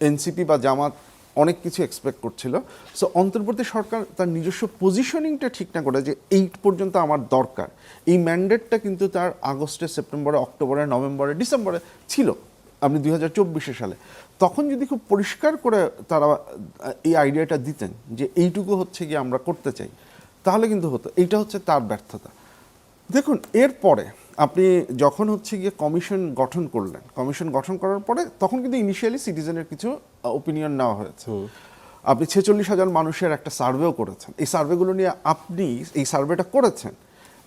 এনসিপি বা জামাত অনেক কিছু এক্সপেক্ট করছিল। সো অন্তর্বর্তী সরকার তার নিজস্ব পজিশনিংটা ঠিক না করে যে এই পর্যন্ত আমার দরকার, এই ম্যান্ডেটটা কিন্তু তার আগস্টে, সেপ্টেম্বরে, অক্টোবরে, নভেম্বরে, ডিসেম্বরে ছিল। আপনি 2024 সালে তখন যদি খুব পরিষ্কার করে তারা এই আইডিয়াটা দিতেন যে এইটুকু হচ্ছে গিয়ে আমরা করতে চাই, তাহলে কিন্তু হতো। এইটা হচ্ছে তার ব্যর্থতা। দেখুন, এরপরে আপনি যখন হচ্ছে গিয়ে কমিশন গঠন করলেন, কমিশন গঠন করার পরে তখন কিন্তু ইনিশিয়ালি সিটিজেনের কিছু ওপিনিয়ন নেওয়া হয়েছে। আপনি 46,000 মানুষের একটা সার্ভেও করেছেন। এই সার্ভেগুলো নিয়ে আপনি এই সার্ভেটা করেছেন,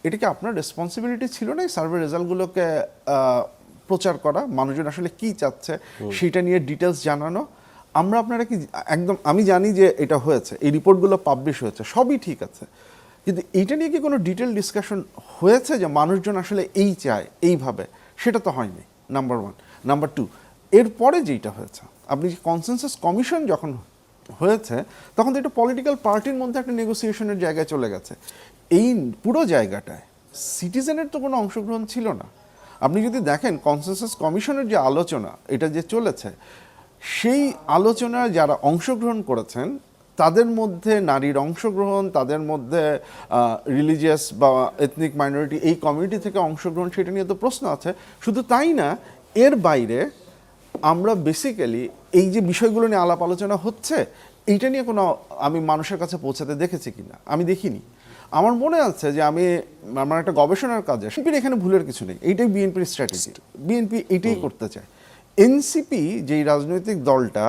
এটা কি আপনার রেসপন্সিবিলিটি ছিল না এই সার্ভে রেজাল্টগুলোকে প্রচার করা, মানুষজন আসলে কি চাচ্ছে সেটা নিয়ে ডিটেলস জানানো? আমরা আপনারা কি একদম, আমি জানি যে এটা হয়েছে, এই রিপোর্টগুলো পাবলিশ হয়েছে, সবই ঠিক আছে, কিন্তু এইটা নিয়ে কি কোনো ডিটেল ডিসকাশন হয়েছে যে মানুষজন আসলে এই চায় এইভাবে? সেটা তো হয়নি, নাম্বার ওয়ান। নাম্বার টু, এরপরে যেইটা হয়েছে, আপনি কনসেনসাস কমিশন যখন হয়েছে তখন তো এটা পলিটিক্যাল পার্টির মধ্যে একটা নেগোসিয়েশনের জায়গায় চলে গেছে। এই পুরো জায়গাটায় সিটিজেনের তো কোনো অংশগ্রহণ ছিল না। আপনি যদি দেখেন কনসেনসাস কমিশনের যে আলোচনা এটা যে চলেছে, সেই আলোচনায় যারা অংশগ্রহণ করেছেন তাদের মধ্যে নারীর অংশগ্রহণ, তাদের মধ্যে রিলিজিয়াস বা এথনিক মাইনরিটি এই কমিউনিটি থেকে অংশগ্রহণ, সেটা নিয়ে তো প্রশ্ন আছে। শুধু তাই না, এর বাইরে আমরা বেসিক্যালি এই যে বিষয়গুলো নিয়ে আলাপ আলোচনা হচ্ছে, এইটা নিয়ে কোনো আমি মানুষের কাছে পৌঁছাতে দেখেছি কিনা, আমি দেখিনি। আমার মনে আছে যে আমার একটা গবেষণার কাজে বিএনপির এখানে ভুলের কিছু নেই, এইটাই বিএনপির স্ট্র্যাটেজি, বিএনপি এইটাই করতে চায়। এনসিপি যেই রাজনৈতিক দলটা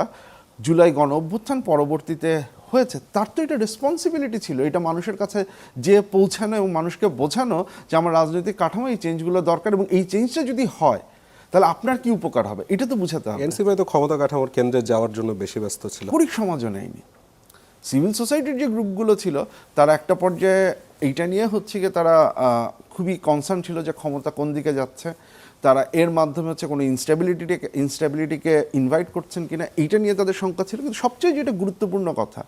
জুলাই গণ অভ্যুত্থান পরবর্তীতে হয়েছে, তার তো এটা রেসপন্সিবিলিটি ছিল এটা মানুষের কাছে যে পৌঁছানো এবং মানুষকে বোঝানো যে আমার রাজনৈতিক কাঠামো এই চেঞ্জগুলো দরকার, এবং এই চেঞ্জটা যদি হয় তাহলে আপনার কি উপকার হবে এটা তো বুঝাতে হবে। এনসিপি তো ক্ষমতা কাঠামোর কেন্দ্রে যাওয়ার জন্য বেশি ব্যস্ত ছিল, নাগরিক সমাজও নেয়নি। সিভিল সোসাইটির যে গ্রুপগুলো ছিল তারা একটা পর্যায়ে এইটা নিয়ে হচ্ছে গিয়ে তারা খুবই কনসার্ন ছিল যে ক্ষমতা কোন দিকে যাচ্ছে, তারা এর মাধ্যমে হচ্ছে কোনো ইনস্ট্যাবিলিটিকে ইনভাইট করছেন কিনা এইটা নিয়ে তাদের শঙ্কা ছিল। কিন্তু সবচেয়ে যেটা গুরুত্বপূর্ণ কথা,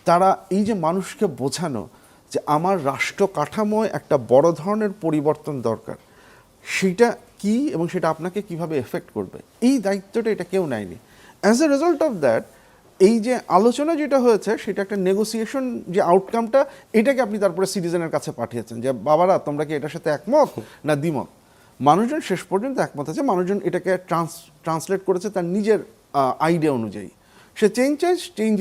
তারা এই যে মানুষকে বোঝানো যে আমার রাষ্ট্র কাঠামোয় একটা বড় ধরনের পরিবর্তন দরকার, সেটা কি এবং সেটা আপনাকে কিভাবে এফেক্ট করবে, এই দায়িত্বটা এটা কেউ নেয়নি। As a result of that, এই যে আলোচনা যেটা হয়েছে সেটা একটা নেগোসিয়েশন, যে আউটকামটা এটাকে আপনি তারপরে সিটিজেনের কাছে পাঠিয়েছেন যে বাবারা তোমরা কি এটার সাথে একমত না দ্বিমত। মানুষজন শেষ পর্যন্ত একমত আছে, মানুষজন এটাকে ট্রান্সলেট করেছে তার নিজের আইডিয়া অনুযায়ী। সে চেঞ্জ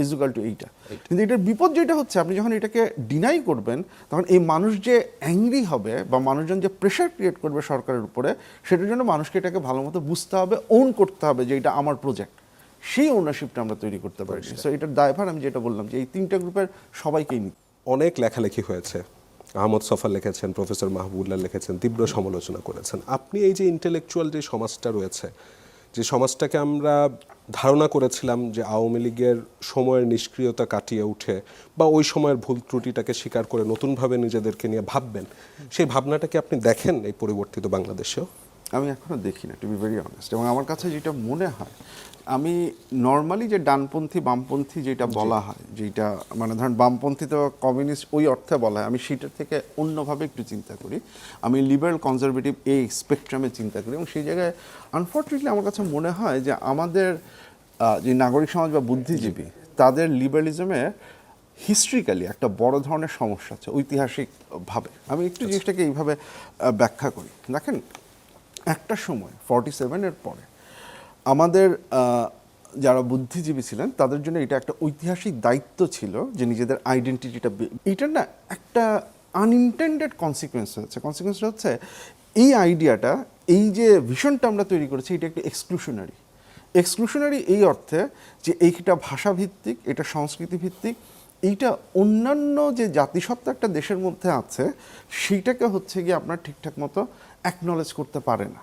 ইজুকাল টু এইটা। কিন্তু এটার বিপদ যেটা হচ্ছে, আপনি যখন এটাকে ডিনাই করবেন তখন এই মানুষ যে অ্যাংরি হবে বা মানুষজন যে প্রেশার ক্রিয়েট করবে সরকারের উপরে, সেটার জন্য মানুষকে এটাকে ভালো মতো বুঝতে হবে, ওন করতে হবে যে এটা আমার প্রজেক্ট, সেই ওনারশিপটা আমরা তৈরি করতে পারি। সো এটার দায়ভার আমি যেটা বললাম যে এই তিনটা গ্রুপের সবাইকেই নিতে। অনেক লেখালেখি হয়েছে, আহমদ সফা লিখেছেন, প্রফেসর মাহবুবুল্লাহ লিখেছেন, তীব্র সমালোচনা করেছেন। আপনি এই যে ইন্টেলেকচুয়াল যে সমাজটা রয়েছে, যে সমাজটাকে আমরা ধারণা করেছিলাম যে আওয়ামী লীগের সময়ের নিষ্ক্রিয়তা কাটিয়ে উঠে বা ওই সময়ের ভুল ত্রুটিটাকে স্বীকার করে নতুনভাবে নিজেদেরকে নিয়ে ভাববেন, সেই ভাবনাটাকে আপনি দেখেন এই পরিবর্তিত বাংলাদেশেও? আমি এখনও দেখি না, টু বি ভেরি অনেস্ট। এবং আমার কাছে যেটা মনে হয়, আমি নর্মালি যে ডানপন্থী বামপন্থী যেটা বলা হয়, যেটা মানে ধরেন বামপন্থী তো কমিউনিস্ট ওই অর্থে বলা হয়, আমি সেটার থেকে অন্যভাবে একটু চিন্তা করি। আমি লিবারেল কনজারভেটিভ এই স্পেকট্রামে চিন্তা করি, এবং সেই জায়গায় আনফর্চুনেটলি আমার কাছে মনে হয় যে আমাদের যে নাগরিক সমাজ বা বুদ্ধিজীবী, তাদের লিবারেলিজমে হিস্ট্রিক্যালি একটা বড় ধরনের সমস্যা আছে ঐতিহাসিকভাবে। আমি একটু জিনিসটাকে এইভাবে ব্যাখ্যা করি। দেখেন, একটা সময় 47-এর পরে আমাদের যারা বুদ্ধিজীবী ছিলেন তাদের জন্য এটা একটা ঐতিহাসিক দায়িত্ব ছিল যে নিজেদের আইডেন্টিটিটা, এইটার না একটা আনইনটেন্ডেড কনসিকুয়েন্স হচ্ছে। কনসিকুয়েন্সটা হচ্ছে এই আইডিয়াটা এই যে ভিশনটা আমরা তৈরি করেছি এটা একটা এক্সক্লুশনারি এই অর্থে যে এইটা ভাষাভিত্তিক, এটা সংস্কৃতি ভিত্তিক, এইটা অন্যান্য যে জাতিসত্তা একটা দেশের মধ্যে আছে সেইটাকে হচ্ছে গিয়ে আপনার ঠিকঠাক মতো অ্যাকনলেজ করতে পারে না।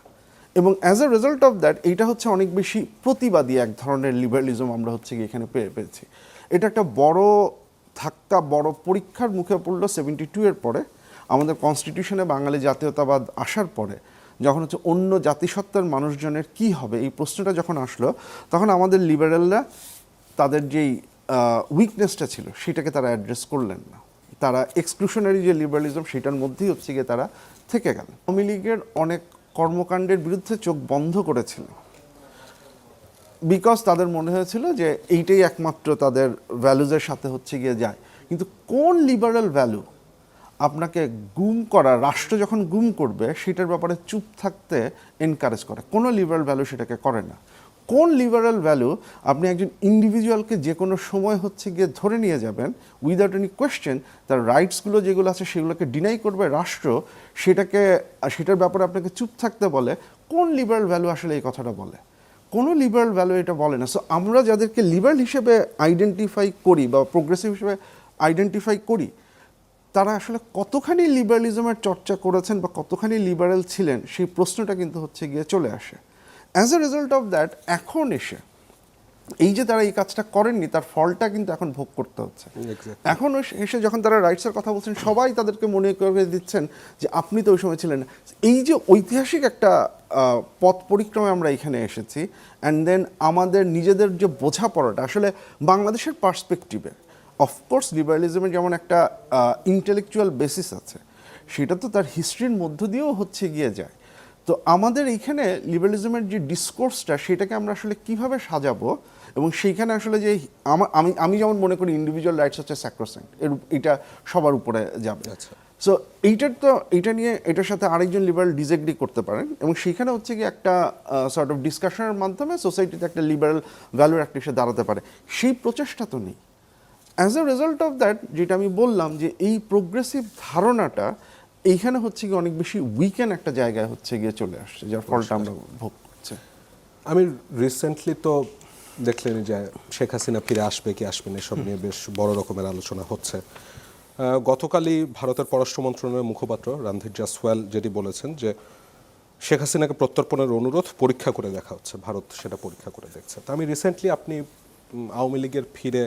এবং as a result of that এইটা হচ্ছে অনেক বেশি প্রতিবাদী এক ধরনের লিবারালিজম আমরা হচ্ছে গিয়ে এখানে পেয়েছি। এটা একটা বড় ধাক্কা, বড় পরীক্ষার মুখে পড়লো 72 এর পরে, আমাদের কনস্টিটিউশনে বাঙালি জাতীয়তাবাদ আসার পরে, যখন হচ্ছে অন্য জাতিসত্তার মানুষজনের কি হবে এই প্রশ্নটা যখন আসলো, তখন আমাদের লিবারেলরা তাদের যেই উইকনেসটা ছিল সেটাকে তারা অ্যাড্রেস করলেন না। তারা এক্সক্লুশনারি যে লিবারালিজম সেটার মধ্যেই হচ্ছে গিয়ে তারা থেকে গেল। আওয়ামী লীগের অনেক কর্মকাণ্ডের বিরুদ্ধে চোখ বন্ধ করেছিল বিকজ তাদের মনে হয়েছিল যে এইটাই একমাত্র তাদের ভ্যালুজের সাথে হচ্ছে গিয়ে যায়। কিন্তু কোন লিবারেল ভ্যালু আপনাকে গুম করা, রাষ্ট্র যখন গুম করবে সেটার ব্যাপারে চুপ থাকতে এনকারেজ করে? কোনো লিবারেল ভ্যালু সেটাকে করে না। কোন লিবারেল ভ্যালু আপনি একজন ইন্ডিভিজুয়ালকে যে কোনো সময় হচ্ছে গিয়ে ধরে নিয়ে যাবেন উইদাউট এনি কোয়েশ্চেন, তার রাইটসগুলো যেগুলো আছে সেগুলোকে ডিনাই করবে রাষ্ট্র, সেটার ব্যাপারে আপনাকে চুপ থাকতে বলে? কোন লিবারেল ভ্যালু আসলে এই কথাটা বলে? কোনো লিবারেল ভ্যালু এটা বলে না। সো আমরা যাদেরকে লিবারেল হিসেবে আইডেন্টিফাই করি বা প্রোগ্রেসিভ হিসেবে আইডেন্টিফাই করি, তারা আসলে কতখানি লিবারালিজমের চর্চা করেছেন বা কতখানি লিবারেল ছিলেন সেই প্রশ্নটা কিন্তু হচ্ছে গিয়ে চলে আসে। As a result of that এখন এসে এই যে তারা এই কাজটা করেননি তার ফলটা কিন্তু এখন ভোগ করতে হচ্ছে। এখন এসে যখন তারা রাইটসের কথা বলছেন সবাই তাদেরকে মনে করে দিচ্ছেন যে আপনি তো ওই সময় ছিলেন না। এই যে ঐতিহাসিক একটা পথ পরিক্রমে আমরা এখানে এসেছি, অ্যান্ড দেন আমাদের নিজেদের যে বোঝাপড়াটা আসলে বাংলাদেশের পার্সপেক্টিভে, অফকোর্স লিবারালিজমের যেমন একটা ইন্টেলেকচুয়াল বেসিস আছে, সেটা তো তার হিস্ট্রির মধ্য দিয়েও হচ্ছে গিয়ে যায়। তো আমাদের এইখানে লিবারালিজমের যে ডিসকোর্সটা সেটাকে আমরা আসলে কিভাবে সাজাবো, এবং সেইখানে আসলে যে আমি যেমন মনে করি ইন্ডিভিজুয়াল রাইটস হচ্ছে স্যাক্রোস্যাঙ্ক্ট, এটা সবার উপরে যাবে। সো এইটা নিয়ে এটার সাথে আরেকজন লিবারাল ডিসএগ্রি করতে পারেন, এবং সেইখানে হচ্ছে কি একটা সর্ট অফ ডিসকাশনের মাধ্যমে সোসাইটিতে একটা লিবারাল ভ্যালুর একটা এসে দাঁড়াতে পারে। সেই প্রচেষ্টা তো নেই। As a result of that, যেটা আমি বললাম যে এই প্রোগ্রেসিভ ধারণাটা এইখানে হচ্ছে গিয়ে অনেক বেশি উইকেন একটা জায়গায় হচ্ছে গিয়ে চলে আসছে, যার ফলটা আমরা ভোগ করছি। আমি রিসেন্টলি তো দেখলেন যে শেখ হাসিনা ফিরে আসবে কি আসবে না এসব নিয়ে বেশ বড় রকমের আলোচনা হচ্ছে। গতকালই ভারতের পররাষ্ট্র মন্ত্রণালয়ের মুখপাত্র রণধীর জয়সওয়াল যেটি বলেছেন যে শেখ হাসিনাকে প্রত্যর্পণের অনুরোধ পরীক্ষা করে দেখা হচ্ছে, ভারত সেটা পরীক্ষা করে দেখছে। তো আমি রিসেন্টলি আপনি আওয়ামী লীগের ফিরে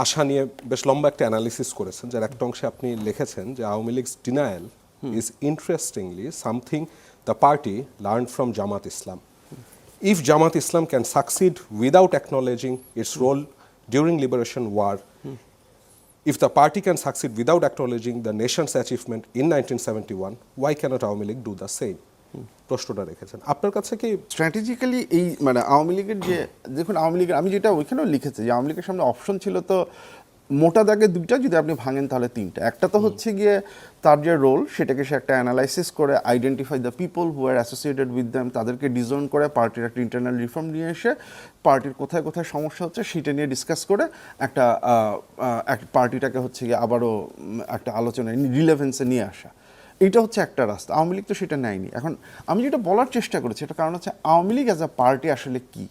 আশা নিয়ে বেশ লম্বা একটা অ্যানালিসিস করেছেন, যার একটা অংশে আপনি লিখেছেন যে Awami League's denial is interestingly something the party learn from Jamaat Islam. If Jamaat Islam can succeed without acknowledging its role during liberation war, if the party can succeed without acknowledging the nation's achievement in 1971, why cannot Awami League do the same? প্রশ্নটা রেখেছেন আপনার কাছে কি strategically এই মানে আওয়ামী লীগের যে দেখুন, আওয়ামী লীগের আমি যেটা ওইখানেও লিখেছি যে আওয়ামী লীগের সামনে অপশন ছিল তো মোটা দাগে দুইটা, যদি আপনি ভাঙেন তাহলে তিনটা। একটা তো হচ্ছে গিয়ে তার যে রোল সেটাকে সে একটা অ্যানালাইসিস করে identify the people who R associated with them, তাদেরকে ডিজোন করে পার্টির একটা ইন্টারনাল রিফর্ম নিয়ে এসে পার্টির কোথায় কোথায় সমস্যা হচ্ছে সেটা নিয়ে ডিসকাস করে একটা পার্টিটাকে হচ্ছে গিয়ে আবারও একটা আলোচনায় রিলেভেন্সে নিয়ে আসা। এইটা হচ্ছে একটা রাস্তা। আওয়ামী লীগ তো সেটা নেয়নি। এখন আমি যেটা বলার চেষ্টা করেছি এটা কারণ হচ্ছে Awami League as a party আসলে কি,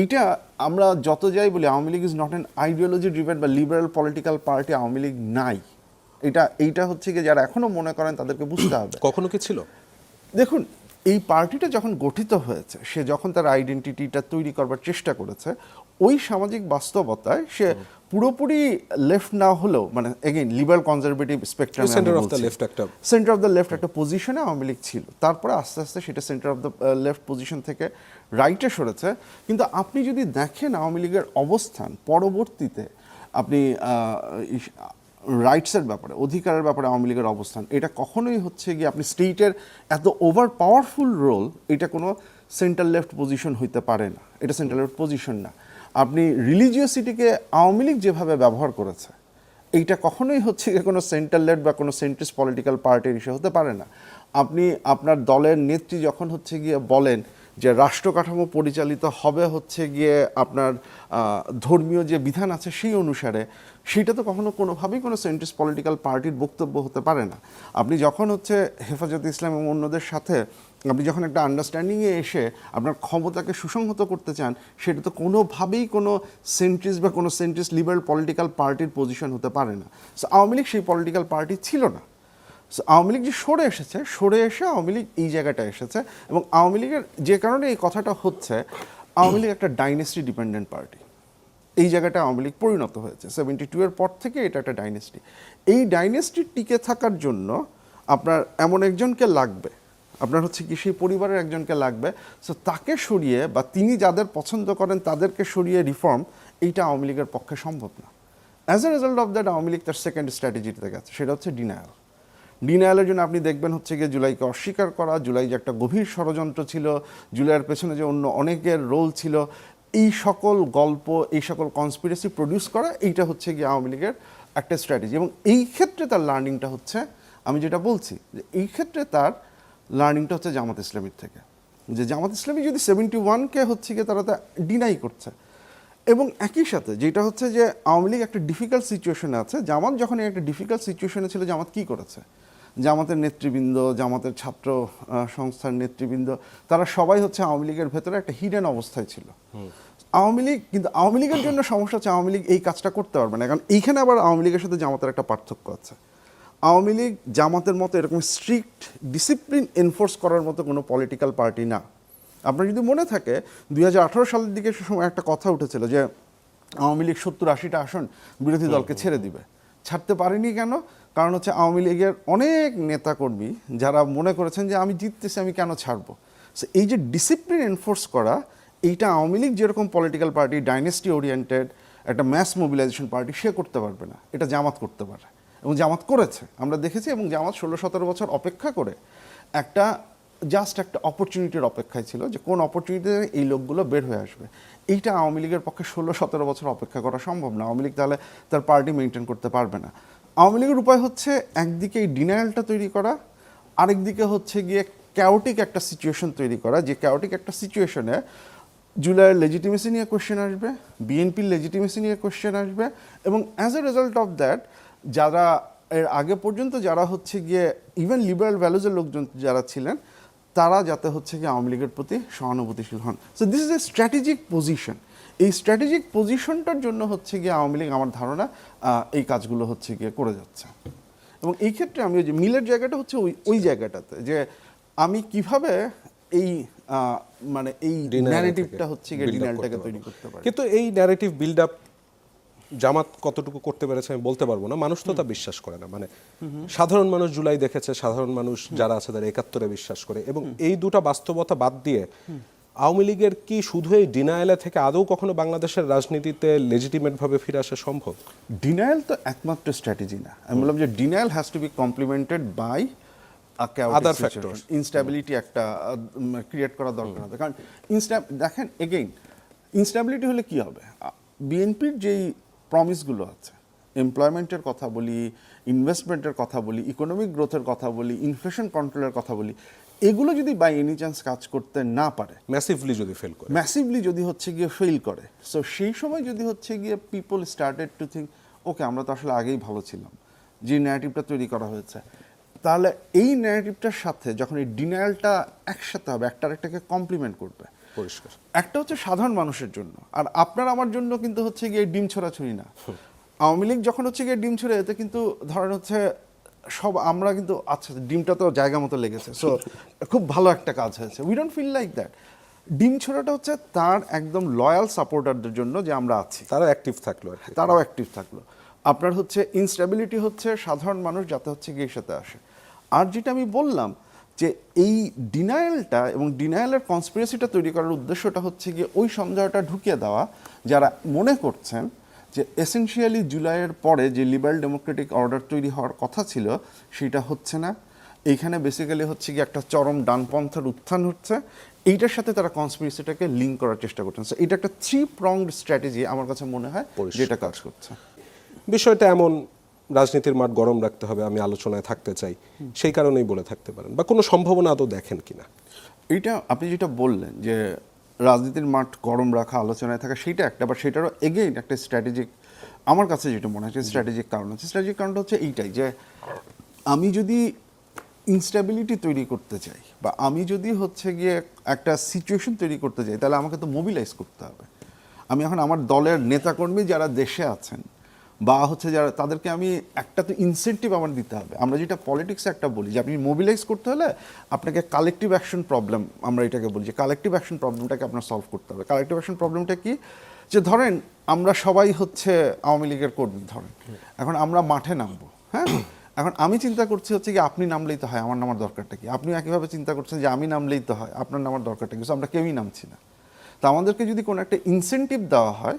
এইটা আমরা যত যাই বলি Awami League is not an ideology driven বা liberal political party, Awami League নাই। এইটা হচ্ছে কি যারা এখনো মনে করেন তাদেরকে বুঝতে হবে। কখনো কি ছিল? দেখুন, এই পার্টিটা যখন গঠিত হয়েছে, সে যখন তার আইডেন্টিটিটা তৈরি করবার চেষ্টা করেছে, ওই সামাজিক বাস্তবতায় সে পুরোপুরি লেফট না হলেও, মানে again liberal conservative spectrum, centre of the left একটা পজিশনে আওয়ামী লীগ ছিল। তারপরে আস্তে আস্তে সেটা centre of the left position থেকে রাইটে সরেছে। কিন্তু আপনি যদি দেখেন আওয়ামী লীগের অবস্থান পরবর্তীতে, আপনি রাইটসের ব্যাপারে, অধিকারের ব্যাপারে আওয়ামী লীগের অবস্থান, এটা কখনোই হচ্ছে গিয়ে আপনি স্টেটের এত ওভার পাওয়ারফুল রোল, এটা কোনো সেন্ট্রাল লেফট পজিশন হইতে পারে না। এটা সেন্ট্রাল লেফট পজিশন না। আপনি রিলিজিয়াসিটিকে আওয়ামী লীগ যেভাবে ব্যবহার করেছে, এইটা কখনোই হচ্ছে গিয়ে কোনো সেন্ট্রাল লেফট বা কোনো সেন্ট্রিস্ট পলিটিক্যাল পার্টির ইস্যু হতে পারে না। আপনি আপনার দলের নেত্রী যখন হচ্ছে গিয়ে বলেন যে রাষ্ট্র কাঠামো পরিচালিত হবে হচ্ছে গিয়ে আপনার ধর্মীয় যে বিধান আছে সেই অনুসারে, সেটা তো কখনো কোনোভাবেই কোনো সেন্ট্রিস্ট পলিটিক্যাল পার্টির বক্তব্য হতে পারে না। আপনি যখন হচ্ছে হেফাজতে ইসলাম এবং অন্যদের সাথে আপনি যখন একটা আন্ডারস্ট্যান্ডিংয়ে এসে আপনার ক্ষমতাকে সুসংহত করতে চান, সেটা তো কোনোভাবেই কোনো সেন্ট্রিস্ট বা কোনো সেন্ট্রিস্ট লিবারেল পলিটিক্যাল পার্টির পজিশন হতে পারে না। সো আওয়ামী লীগ সেই পলিটিক্যাল পার্টি ছিল না। সো আওয়ামী লীগ যে সরে এসে আওয়ামী লীগ এই জায়গাটায় এসেছে, এবং আওয়ামী লীগের যে কারণে এই কথাটা হচ্ছে, আওয়ামী লীগ একটা ডাইনেস্টি ডিপেন্ডেন্ট পার্টি। এই জায়গাটা আওয়ামী লীগ পরিণত হয়েছে 72 এর পর থেকে, এটা একটা ডাইনেস্টি। এই ডাইনেস্টি টিকে থাকার জন্য আপনার এমন একজনকে লাগবে, আপনার হচ্ছে কি সেই পরিবারের একজনকে লাগবে। সো তাকে সরিয়ে বা তিনি যাদের পছন্দ করেন তাদেরকে সরিয়ে রিফর্ম, এইটা আওয়ামী লীগের পক্ষে সম্ভব না। As a result of that Awami League তার সেকেন্ড স্ট্র্যাটেজিতে গেছে, সেটা হচ্ছে ডিনায়াল। ডিনায়ালের জন্য আপনি দেখবেন হচ্ছে গিয়ে জুলাইকে অস্বীকার করা, জুলাই যে একটা গভীর ষড়যন্ত্র ছিল, জুলাইয়ের পেছনে যে অন্য অনেকের রোল ছিল, এই সকল গল্প, এই সকল কনস্পিরেসি প্রডিউস করা, এইটা হচ্ছে গিয়ে আওয়ামী লীগের একটা স্ট্র্যাটেজি। এবং এই ক্ষেত্রে তার লার্নিংটা হচ্ছে, আমি যেটা বলছি যে এই ক্ষেত্রে তার লার্নিংটা হচ্ছে জামাত ইসলামীর থেকে, যে জামাত ইসলামী যদি 71-কে হচ্ছে গিয়ে তারা তা ডিনাই করছে, এবং একই সাথে যেটা হচ্ছে যে আওয়ামী লীগ একটা ডিফিকাল্ট সিচুয়েশনে আছে। জামাত যখন একটা ডিফিকাল্ট সিচুয়েশনে ছিল, জামাত কী করেছে? জামাতের নেতৃবৃন্দ, জামাতের ছাত্র সংস্থার নেতৃবৃন্দ, তারা সবাই হচ্ছে আওয়ামী লীগের ভেতরে একটা হিডেন অবস্থায় ছিল। আওয়ামী লীগ কিন্তু, আওয়ামী লীগের জন্য সমস্যা হচ্ছে আওয়ামী লীগ এই কাজটা করতে পারবে না, কারণ এইখানে আবার আওয়ামী লীগের সাথে জামাতের একটা পার্থক্য আছে। আওয়ামী লীগ জামাতের মতো এরকম স্ট্রিক্ট ডিসিপ্লিন এনফোর্স করার মতো কোনো পলিটিক্যাল পার্টি না। আপনার যদি মনে থাকে 2018 সালের দিকে সে সময় একটা কথা উঠেছিল যে আওয়ামী লীগ 70-80টা আসন বিরোধী দলকে ছেড়ে দিবে। ছাড়তে পারেনি কেন? কারণ হচ্ছে আওয়ামী লীগের অনেক নেতাকর্মী যারা মনে করেছেন যে আমি জিততেছি, আমি কেন ছাড়বো। সো এই যে ডিসিপ্লিন এনফোর্স করা, এইটা আওয়ামী লীগ যেরকম পলিটিক্যাল পার্টি, ডাইনেস্টি ওরিয়েন্টেড একটা ম্যাস মোবিলাইজেশন পার্টি, সে করতে পারবে না, এটা জামাত করতে পারে এবং জামাত করেছে, আমরা দেখেছি। এবং জামাত 16-17 বছর অপেক্ষা করে একটা জাস্ট একটা অপরচুনিটির অপেক্ষায় ছিল, যে কোন অপরচুনিটিতে এই লোকগুলো বের হয়ে আসবে। এইটা আওয়ামী লীগের পক্ষে 16-17 বছর অপেক্ষা করা সম্ভব না। আওয়ামী লীগ তাহলে তার পার্টি মেনটেন করতে পারবে না। আওয়ামী লীগের উপায় হচ্ছে একদিকে এই ডিনায়ালটা তৈরি করা, আরেকদিকে হচ্ছে গিয়ে ক্যাওটিক একটা সিচুয়েশন তৈরি করা, যে ক্যাওটিক একটা সিচুয়েশনে জুলাইয়ের লেজিটিমেসি নিয়ে কোয়েশ্চেন আসবে, বিএনপির লেজিটিমেসি নিয়ে কোয়েশ্চেন আসবে, এবং as a result of that যারা এর আগে পর্যন্ত যারা হচ্ছে গিয়ে ইভেন লিবারাল ভ্যালুজের লোকজন যারা ছিলেন, তারা যাতে হচ্ছে গিয়ে আওয়ামী লীগের প্রতি সহানুভূতিশীল হন। So this is a strategic position. এই স্ট্র্যাটেজিক পজিশনটার জন্য হচ্ছে গিয়ে আওয়ামী লীগ, আমার ধারণা, এই কাজগুলো হচ্ছে গিয়ে করে যাচ্ছে। এবং এই ক্ষেত্রে আমি যে মিলের জায়গাটা হচ্ছে ওই জায়গাটাতে, যে আমি কিভাবে এই মানে এই ন্যারেটিভটা হচ্ছে গিয়ে ডিনায়ালটাকে তৈরি করতে পারি। কিন্তু এই ন্যারেটিভ বিল্ড আপ জামাত কতটুকু করতে পেরেছে আমি বলতে পারবো না, মানুষ তো তা বিশ্বাস করে না। মানে সাধারণ মানুষ জুলাই দেখেছে, সাধারণ মানুষ যারা আছে তারা 71-এ বিশ্বাস করে, এবং এই দুটো বাস্তবতা বাদ দিয়ে আওয়ামী লীগের কি শুধু এই ডিনায়ালে থেকে আদৌ কখনো বাংলাদেশের রাজনীতিতে লেজিটিমেট ভাবে ফিরে আসা সম্ভব? ডিনায়াল তো একমাত্র স্ট্র্যাটেজি না। আমি বললাম যে denial has to be complemented by Other factors. Instability একটা ক্রিয়েট করা দরকার হবে। কারণ দেখেন এগেইন, ইনস্ট্যাবিলিটি হলে কি হবে? বিএনপির যেই প্রমিসগুলো আছে, এমপ্লয়মেন্টের কথা বলি, ইনভেস্টমেন্টের কথা বলি, ইকোনমিক গ্রোথের কথা বলি, ইনফ্লেশন কন্ট্রোলের কথা বলি, এগুলো যদি বাই এনি চান্স কাজ করতে না পারে, ম্যাসিভলি যদি হচ্ছে গিয়ে ফেল করে, সো সেই সময় যদি হচ্ছে গিয়ে পিপল স্টার্টেড টু থিঙ্ক ওকে আমরা তো আসলে আগেই ভালো ছিলাম, যে ন্যারেটিভটা তৈরি করা হয়েছে, তাহলে এই ন্যারেটিভটার সাথে যখন এই ডিনায়ালটা একসাথে হবে, একটা আরেকটাকে কমপ্লিমেন্ট করবে। পরিষ্কার একটা হচ্ছে সাধারণ মানুষের জন্য, আর আপনার আমার জন্য কিন্তু হচ্ছে গিয়ে ডিম ছোড়াছুড়ি না। আওয়ামী লীগ যখন হচ্ছে গিয়ে ডিম ছুড়ে, এতে কিন্তু ধরেন হচ্ছে সব আমরা কিন্তু আচ্ছা ডিমটা তো জায়গা মতো লেগেছে, সো খুব ভালো একটা কাজ হয়েছে, we don't feel like that. ডিম ছোড়াটা হচ্ছে তার একদম লয়াল সাপোর্টারদের জন্য, যে আমরা আছি, তারাও অ্যাক্টিভ থাকলো আর কি। তারাও অ্যাক্টিভ থাকলো। আপনার হচ্ছে ইনস্টেবিলিটি হচ্ছে সাধারণ মানুষ যাতে হচ্ছে গিয়ে সাথে আসে। আর যেটা আমি বললাম যে এই ডিনায়ালটা এবং ডিনায়ালের কনস্পিরেসিটা তৈরি করার উদ্দেশ্যটা হচ্ছে গিয়ে ওই সন্দেহটা ঢুকিয়ে দেওয়া, যারা মনে করছেন যে এসেনশিয়ালি জুলাইয়ের পরে যে লিবারেল ডেমোক্রেটিক অর্ডার তৈরি হওয়ার কথা ছিল সেটা হচ্ছে না। এইখানে বেসিক্যালি হচ্ছে গিয়ে একটা চরম ডানপন্থার উত্থান হচ্ছে, এইটার সাথে তারা কনস্পিরেসিটাকে লিঙ্ক করার চেষ্টা করছেন। সো এটা একটা 3-pronged স্ট্র্যাটেজি আমার কাছে মনে হয় যেটা কাজ করছে। বিষয়টা এমন, রাজনীতির মাঠ গরম রাখতে হবে, আমি আলোচনায় থাকতে চাই, সেই কারণেই বলে থাকতে পারেন, বা কোনো সম্ভাবনা আদৌ দেখেন কিনা? এইটা আপনি যেটা বললেন যে রাজনীতির মাঠ গরম রাখা, আলোচনায় থাকা, সেইটা একটা, বাট সেটারও এগেইন একটা স্ট্র্যাটেজিক, আমার কাছে যেটা মনে হচ্ছে স্ট্র্যাটেজিক কারণ আছে। স্ট্র্যাটেজিক কারণটা হচ্ছে এইটাই যে আমি যদি ইনস্ট্যাবিলিটি তৈরি করতে চাই বা আমি যদি হচ্ছে গিয়ে একটা সিচুয়েশন তৈরি করতে চাই, তাহলে আমাকে তো মোবিলাইজ করতে হবে। আমি এখন আমার দলের নেতাকর্মী যারা দেশে আছেন বা হচ্ছে যারা, তাদেরকে আমি একটা তো ইনসেন্টিভ আমার দিতে হবে। আমরা যেটা পলিটিক্সে একটা বলি যে আপনি মোবিলাইজ করতে হলে আপনাকে কালেকটিভ অ্যাকশন প্রবলেম, আমরা এটাকে বলি যে কালেকটিভ অ্যাকশন প্রবলেমটাকে আপনার সলভ করতে হবে। কালেকটিভ অ্যাকশন প্রবলেমটা কি? যে ধরেন আমরা সবাই হচ্ছে আওয়ামী লীগের কর্মী, ধরেন এখন আমরা মাঠে নামবো, হ্যাঁ, এখন আমি চিন্তা করছি হচ্ছে কি আপনি নামলেই তো হয়, আমার নামার দরকারটা কি? আপনি একইভাবে চিন্তা করছেন যে আমি নামলেই তো হয়, আপনার নামার দরকারটা কি? আমরা কেউই নামছি না। তো আমাদেরকে যদি কোনো একটা ইনসেন্টিভ দেওয়া হয়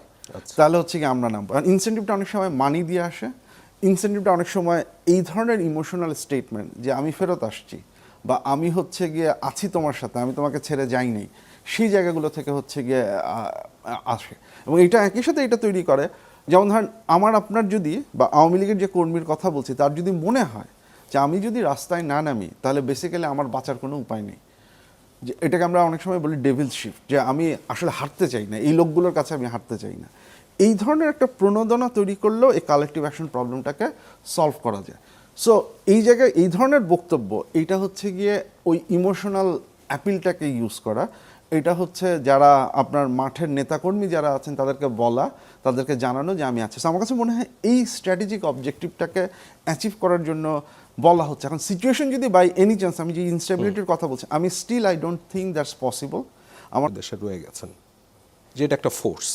তাহলে হচ্ছে কি আমরা নামবো। আর ইনসেন্টিভটা অনেক সময় মানি দিয়ে আসে, ইনসেন্টিভটা অনেক সময় এই ধরনের ইমোশনাল স্টেটমেন্ট যে আমি ফেরত আসছি বা আমি হচ্ছে গিয়ে আছি তোমার সাথে, আমি তোমাকে ছেড়ে যাই নাই, সেই জায়গাগুলো থেকে হচ্ছে গিয়ে আসে। এবং এটা একই সাথে এটা তৈরি করে, যেমন ধরেন আমার আপনার যদি বা আওয়ামী লীগের যে কর্মীর কথা বলছি তার যদি মনে হয় যে আমি যদি রাস্তায় না নামি তাহলে বেসিক্যালি আমার বাঁচার কোনো উপায় নেই, যে এটাকে আমরা অনেক সময় বলি ডেভিল শিফট, যে আমি আসলে হারতে চাই না, এই লোকগুলোর কাছে আমি হারতে চাই না, এই ধরনের একটা প্রণোদনা তৈরি করলেও এই কালেকটিভ অ্যাকশন প্রবলেমটাকে সলভ করা যায়। সো এই জায়গায় এই ধরনের বক্তব্য, এইটা হচ্ছে গিয়ে ওই ইমোশনাল অ্যাপিলটাকে ইউজ করা, এটা হচ্ছে যারা আপনার মাঠের নেতাকর্মী যারা আছেন তাদেরকে বলা, তাদেরকে জানানো যে আমি আছি। So আমার কাছে মনে হয় এই স্ট্র্যাটেজিক অবজেক্টিভটাকে অ্যাচিভ করার জন্য বলা হচ্ছে। এখন সিচুয়েশন যদি বাই এনি চান্স, আমি যে ইনস্টেবিলিটির কথা বলছি, আমি still I don't think that's possible. আমার দেশে রয়ে গেছেন যে এটা একটা ফোর্স,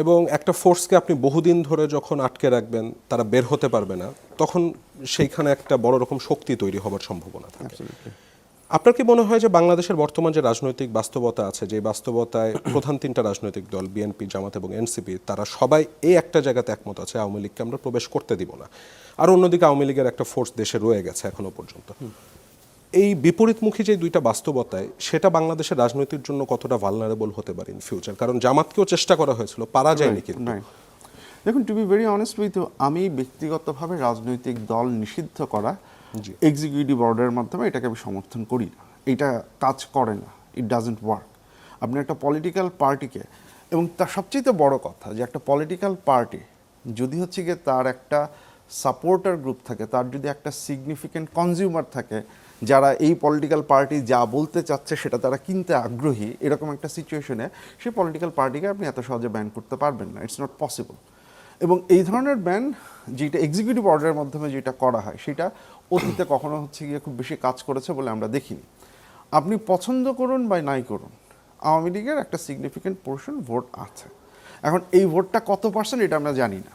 এবং একটা ফোর্সকে আপনি বহুদিন ধরে যখন আটকে রাখবেন তারা বের হতে পারবে না, তখন সেইখানে একটা বড় রকম শক্তি তৈরি হবার সম্ভাবনা থাকে। আপনার কি মনে হয় যে বাংলাদেশের বর্তমান যে রাজনৈতিক বাস্তবতা আছে, যে বাস্তবতায় প্রধান তিনটা রাজনৈতিক দল বিএনপি, জামাত এবং এনসিপি, তারা সবাই এই একটা জায়গাতে একমত আছে আওয়ামী লীগকে আমরা প্রবেশ করতে দিব না, আর অন্যদিকে আওয়ামী লীগের একটা ফোর্স দেশে রয়ে গেছে এখনো পর্যন্ত, এই বিপরীতমুখী যে দুইটা বাস্তবতায়, সেটা বাংলাদেশের রাজনীতির জন্য কতটা ভালনারেবল হতে পারে ইন ফিউচার? কারণ জামাতকেও চেষ্টা করা হয়েছিল, পারা যায়নি কিন্তু। দেখুন, to be very honest with you, আমি ব্যক্তিগতভাবে রাজনৈতিক দল নিষিদ্ধ করা এক্সিকিউটিভ অর্ডারের মাধ্যমে এটাকে আমি সমর্থন করি না। এটা কাজ করে না, ইট ডাজন্ট ওয়ার্ক। আপনি একটা পলিটিক্যাল পার্টিকে, এবং তার সবচেয়ে বড় কথা যে একটা পলিটিক্যাল পার্টি যদি হচ্ছে গিয়ে তার একটা সাপোর্টার গ্রুপ থাকে, তার যদি একটা সিগনিফিক্যান্ট কনজিউমার থাকে যারা এই পলিটিক্যাল পার্টি যা বলতে চাচ্ছে সেটা তারা কিনতে আগ্রহী, এরকম একটা সিচুয়েশনে সেই পলিটিক্যাল পার্টিকে আপনি এত সহজে ব্যান করতে পারবেন না, ইটস নট পসিবল। এবং এই ধরনের ব্যান যেটা এক্সিকিউটিভ অর্ডারের মাধ্যমে যেটা করা হয়, সেটা অতীতে কখনো হচ্ছে গিয়ে খুব বেশি কাজ করেছে বলে আমরা দেখিনি। আপনি পছন্দ করুন বা নাই করুন, আওয়ামী লীগের একটা সিগনিফিক্যান্ট পোর্শন ভোট আছে। এখন এই ভোটটা কত পার্সেন্ট এটা আমরা জানি না।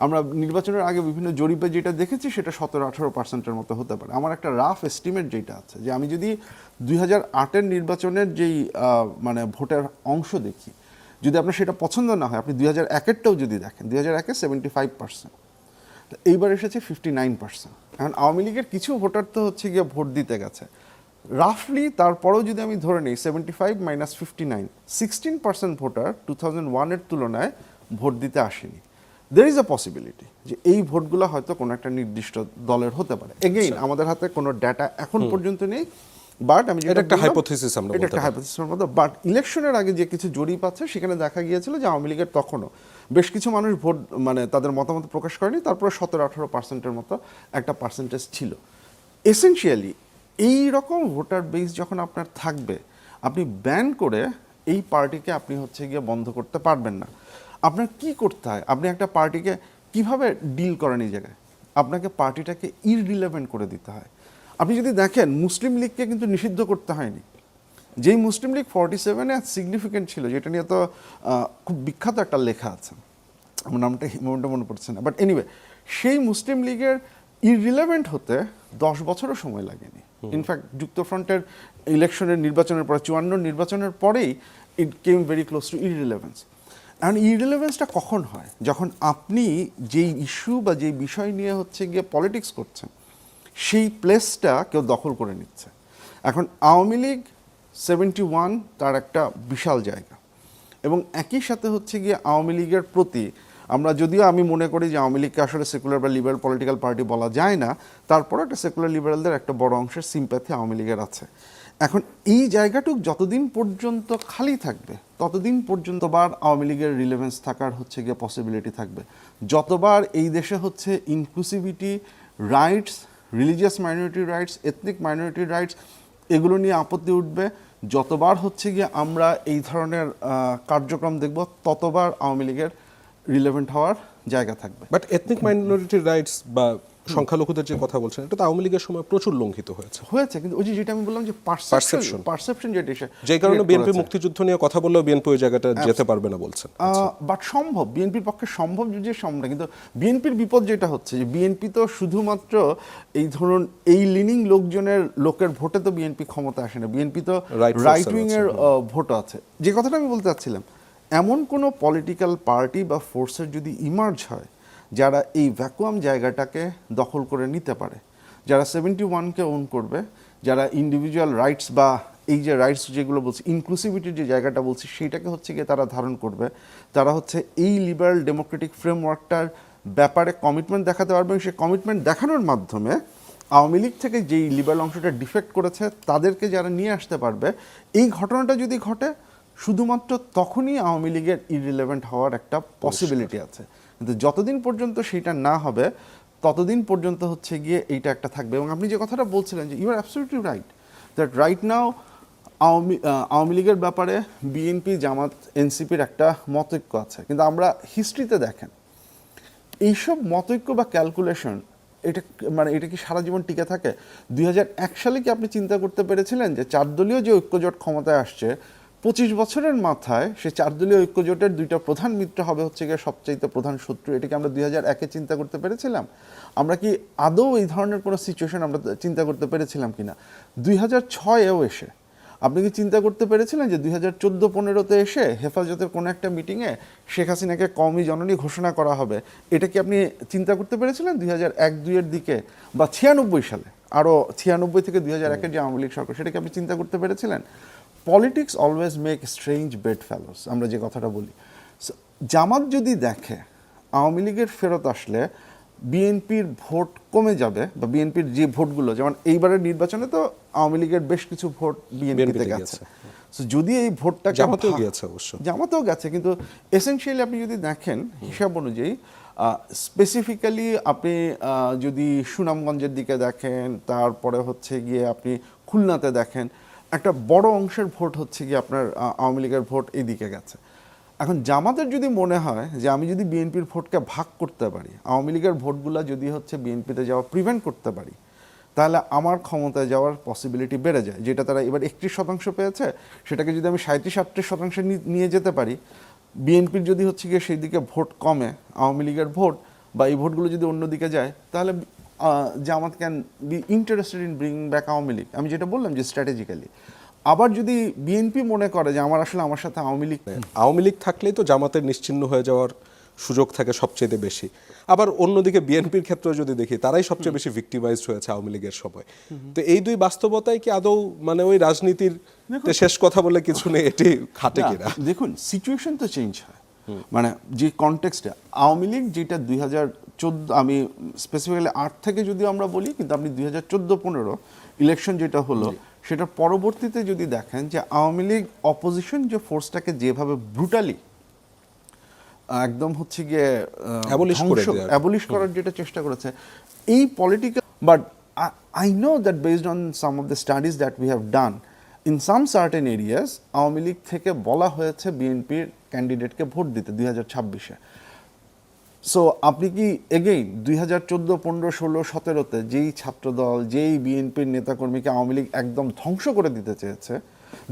আমরা নির্বাচনের আগে বিভিন্ন জরিপে যেটা দেখেছি সেটা 17-18% মতো হতে পারে। আমার একটা রাফ এস্টিমেট যেটা আছে যে আমি যদি 2008-এর নির্বাচনের যেই মানে ভোটের অংশ দেখি, যদি আপনার সেটা পছন্দ না হয়, আপনি 2001-এরটাও যদি দেখেন, 2001-এ 75%, এইবার এসেছে 59%। এখন আওয়ামী লীগের কিছু ভোটার তো হচ্ছে গিয়ে ভোট দিতে গেছে রাফলি, তারপরেও যদি আমি ধরে নিই 75 - 59, 16% ভোটার 2001-এর তুলনায় ভোট দিতে আসেনি। দের ইজ আ পসিবিলিটি যে এই ভোটগুলো হয়তো কোনো একটা নির্দিষ্ট দলের হতে পারে। এগেইন আমাদের হাতে কোনো ডাটা এখন পর্যন্ত নেই, বাট আমি এটা একটা হাইপোথিসিস, আমরা এটা একটা হাইপোথিসিসের মতো। বাট ইলেকশনের আগে যে কিছু জরিপ আছে সেখানে দেখা গিয়েছিল যে আওয়ামী লীগের তখনও বেশ কিছু মানুষ ভোট মানে তাদের মতামত প্রকাশ করেনি, তারপরে 17-18%-এর মতো একটা পার্সেন্টেজ ছিল। এসেনশিয়ালি এই রকম ভোটার বেস যখন আপনার থাকবে, আপনি ব্যান করে এই পার্টিকে আপনি হচ্ছে গিয়ে বন্ধ করতে পারবেন না। আপনার কি করতে হয়, আপনি একটা পার্টিকে কিভাবে ডিল করেন এই জায়গায়, আপনাকে পার্টিটাকে ইররিলেভেন্ট করে দিতে হয়। আপনি যদি দেখেন মুসলিম লীগকে কিন্তু নিষিদ্ধ করতে হয়নি। যেই মুসলিম লীগ 47-এ সিগনিফিক্যান্ট ছিল, যেটা নিয়ে তো খুব বিখ্যাত একটা লেখা আছে, আমার নামটা মোমেন্টে মনে পড়ছে না, বাট এনিওয়ে সেই মুসলিম লীগের ইররিলেভেন্ট হতে 10 বছরও সময় লাগেনি। ইনফ্যাক্ট যুক্তফ্রন্টের ইলেকশনের নির্বাচনের পরে 54 নির্বাচনের পরেই ইট কেম ভেরি ক্লোজ টু ইররিলেভেন্স। এখন ইররিলেভেন্সটা কখন হয়, যখন আপনি যেই ইস্যু বা যেই বিষয় নিয়ে হচ্ছে গিয়ে পলিটিক্স করছেন সেই প্লেসটা কেউ দখল করে নিচ্ছে। এখন আওয়ামী লীগ 71 তার একটা বিশাল জায়গা, এবং একই সাথে হচ্ছে গিয়ে আওয়ামী লীগের প্রতি আমরা, যদিও আমি মনে করি যে আওয়ামী লীগকে আসলে সেকুলার বা লিবারেল পলিটিক্যাল পার্টি বলা যায় না, তারপরে একটা সেকুলার লিবারেলদের একটা বড় অংশের সিম্প্যাথি আওয়ামী লীগের আছে। এখন এই জায়গাটুক যতদিন পর্যন্ত খালি থাকবে ততদিন পর্যন্ত বার আওয়ামী লীগের রিলেভেন্স থাকার হচ্ছে গিয়ে পসিবিলিটি থাকবে। যতবার এই দেশে হচ্ছে inclusivity, rights, religious minority rights, ethnic minority rights এগুলো নিয়ে আপত্তি উঠবে, যতবার হচ্ছে গিয়ে আমরা এই ধরনের কার্যক্রম দেখব, ততবার আওয়ামী লীগের রিলেভেন্ট হওয়ার জায়গা থাকবে। বাট এথনিক মাইনরিটি রাইটস বা সংখ্যালঘুদের যে কথা বলছেন, এটা তো আওয়ামী লীগের সময় প্রচুর লঙ্ঘিত হয়েছে, কিন্তু ওই যেটা আমি বললাম যে পারসেপশন যেটা যে কারণে বিএনপি মুক্তিযুদ্ধ নিয়ে কথা বললেও বিএনপি ওই জায়গাটা যেতে পারবে না বলছেন। বাট সম্ভব, বিএনপির পক্ষে সম্ভব, যে সম্ভব না। কিন্তু বিএনপির বিপদ যেটা হচ্ছে যে বিএনপি তো শুধুমাত্র এই ধরুন এই লিনিং লোকের ভোটে তো বিএনপি ক্ষমতা আসে না, বিএনপি তো রাইট উইং এর ভোটও আছে। যে কথাটা আমি বলতে চাচ্ছিলাম, এমন কোনো পলিটিক্যাল পার্টি বা ফোর্সের যদি ইমার্জ হয় যারা এই ভ্যাকুয়াম জায়গাটাকে দখল করে নিতে পারে, যারা 71-কে ওন করবে, যারা ইন্ডিভিজুয়াল রাইটস বা এই যে রাইটস যেগুলো বলছি, ইনক্লুসিভিটির যে জায়গাটা বলছি, সেইটাকে হচ্ছে গিয়ে তারা ধারণ করবে, তারা হচ্ছে এই লিবারাল ডেমোক্রেটিক ফ্রেমওয়ার্কটার ব্যাপারে কমিটমেন্ট দেখাতে পারবে। এবং সেই কমিটমেন্ট দেখানোর মাধ্যমে আওয়ামী লীগ থেকে যেই লিবারাল অংশটা ডিফেক্ট করেছে তাদেরকে যারা নিয়ে আসতে পারবে, এই ঘটনাটা যদি ঘটে শুধুমাত্র তখনই আওয়ামী লীগের ইররিলেভেন্ট হওয়ার একটা পসিবিলিটি আছে। কিন্তু যতদিন পর্যন্ত সেইটা না হবে ততদিন পর্যন্ত হচ্ছে গিয়ে এইটা একটা থাকবে। এবং আপনি যে কথাটা বলছিলেন যে you are absolutely right, that right now Awami লীগের ব্যাপারে বিএনপি, জামাত, এনসিপির একটা মতৈক্য আছে। কিন্তু আমরা হিস্ট্রিতে দেখেন এইসব মতৈক্য বা ক্যালকুলেশন এটা কি সারা জীবন টিকে থাকে? 2001 সালে কি আপনি চিন্তা করতে পেরেছিলেন যে 4 দলীয় যে ঐক্যজোট ক্ষমতায় আসছে 25 বছরের মাথায় সে 4 দলীয় ঐক্যজোটের 2টা প্রধান মিত্র হবে হচ্ছে গিয়ে সবচাইতে প্রধান শত্রু? এটাকে আমরা 2001-এ চিন্তা করতে পেরেছিলাম? আমরা কি আদৌ এই ধরনের কোনো সিচুয়েশন আমরা চিন্তা করতে পেরেছিলাম কিনা? 2006-এও এসে আপনি কি চিন্তা করতে পেরেছিলেন যে 2014-15-তে এসে হেফাজতের কোনো একটা মিটিংয়ে শেখ হাসিনাকে কওমি জননী ঘোষণা করা হবে? এটা কি আপনি চিন্তা করতে পেরেছিলেন 2001-2-এর দিকে? বা 96 সালে আরও 96 থেকে 2001-এর যে আওয়ামী লীগ সরকার, সেটা কি আপনি চিন্তা করতে পেরেছিলেন? Politics always make strange bed ফেলোস, আমরা যে কথাটা বলি। জামাত যদি দেখে আওয়ামী লীগের ফেরত আসলে বিএনপির ভোট কমে যাবে, বা বিএনপির যে ভোটগুলো, যেমন এইবারের নির্বাচনে তো আওয়ামী লীগের বেশ কিছু ভোট বিএনপিতে গেছে, যদি এই ভোটটাকে জামাতেও গেছে, কিন্তু এসেনশিয়ালি আপনি যদি দেখেন হিসাব অনুযায়ী, স্পেসিফিক্যালি আপনি যদি সুনামগঞ্জের দিকে দেখেন, তারপরে হচ্ছে গিয়ে আপনি খুলনাতে দেখেন, একটা বড় অংশের ভোট হচ্ছে গিয়ে আপনার আওয়ামী লীগের ভোট এইদিকে গেছে। এখন জামাতের যদি মনে হয় যে আমি যদি বিএনপির ভোটকে ভাগ করতে পারি, আওয়ামী লীগের ভোটগুলো যদি হচ্ছে বিএনপিতে যাওয়া প্রিভেন্ট করতে পারি, তাহলে আমার ক্ষমতায় যাওয়ার পসিবিলিটি বেড়ে যায়। যেটা তারা এবার 31% পেয়েছে, সেটাকে যদি আমি 37-38% নিয়ে যেতে পারি, বিএনপির যদি হচ্ছে গিয়ে সেই দিকে ভোট কমে, আওয়ামী লীগের ভোট বা এই ভোটগুলো যদি অন্যদিকে যায়, তাহলে Jamaat can be interested in bring back Awami League. আমি যেটা বললাম যে স্ট্র্যাটেজিক্যালি। আবার যদি বিএনপি মনে করে যে আমার সাথে আওয়ামী লীগ থাকলেই তো জামাতের নিশ্চিহ্ন হয়ে যাওয়ার সুযোগ থাকে সবচেয়ে বেশি। আবার অন্যদিকে বিএনপির ক্ষেত্রে যদি দেখি, তারাই সবচেয়ে বেশি ভিক্টিমাইজড হয়েছে আওয়ামী লীগের সময়। তো এই দুই বাস্তবতায় কি আদৌ মানে ওই রাজনীতির শেষ কথা বলে কিছু নেই, এটি খাটে কিনা? দেখুন, সিচুয়েশন তো চেঞ্জ হয়, মানে যে কনটেক্সটে আওয়ামী লীগ যেটা 2014, আমি স্পেসিফিক্যালি 8 থেকে যদি আমরা বলি, কিন্তু আপনি 2014-15 ইলেকশন যেটা হলো, সেটা পরবর্তীতে যদি দেখেন যে আওয়ামী লীগ অপোজিশন যে ফোর্সটাকে যেভাবে ব্রুটালি একদম হচ্ছে গিয়ে অ্যাবলিশ করার যেটা চেষ্টা করেছে, এই political, but I know that based on some of the studies that we have done in some certain areas, Awami League থেকে বলা হয়েছে বিএনপির ক্যান্ডিডেটকে ভোট দিতে 2026-এ। সো আপনি কি এগেইন 2014, 15, 16, 17-তে যেই ছাত্রদল, যেই বিএনপির নেতাকর্মীকে আওয়ামী লীগ একদম ধ্বংস করে দিতে চেয়েছে,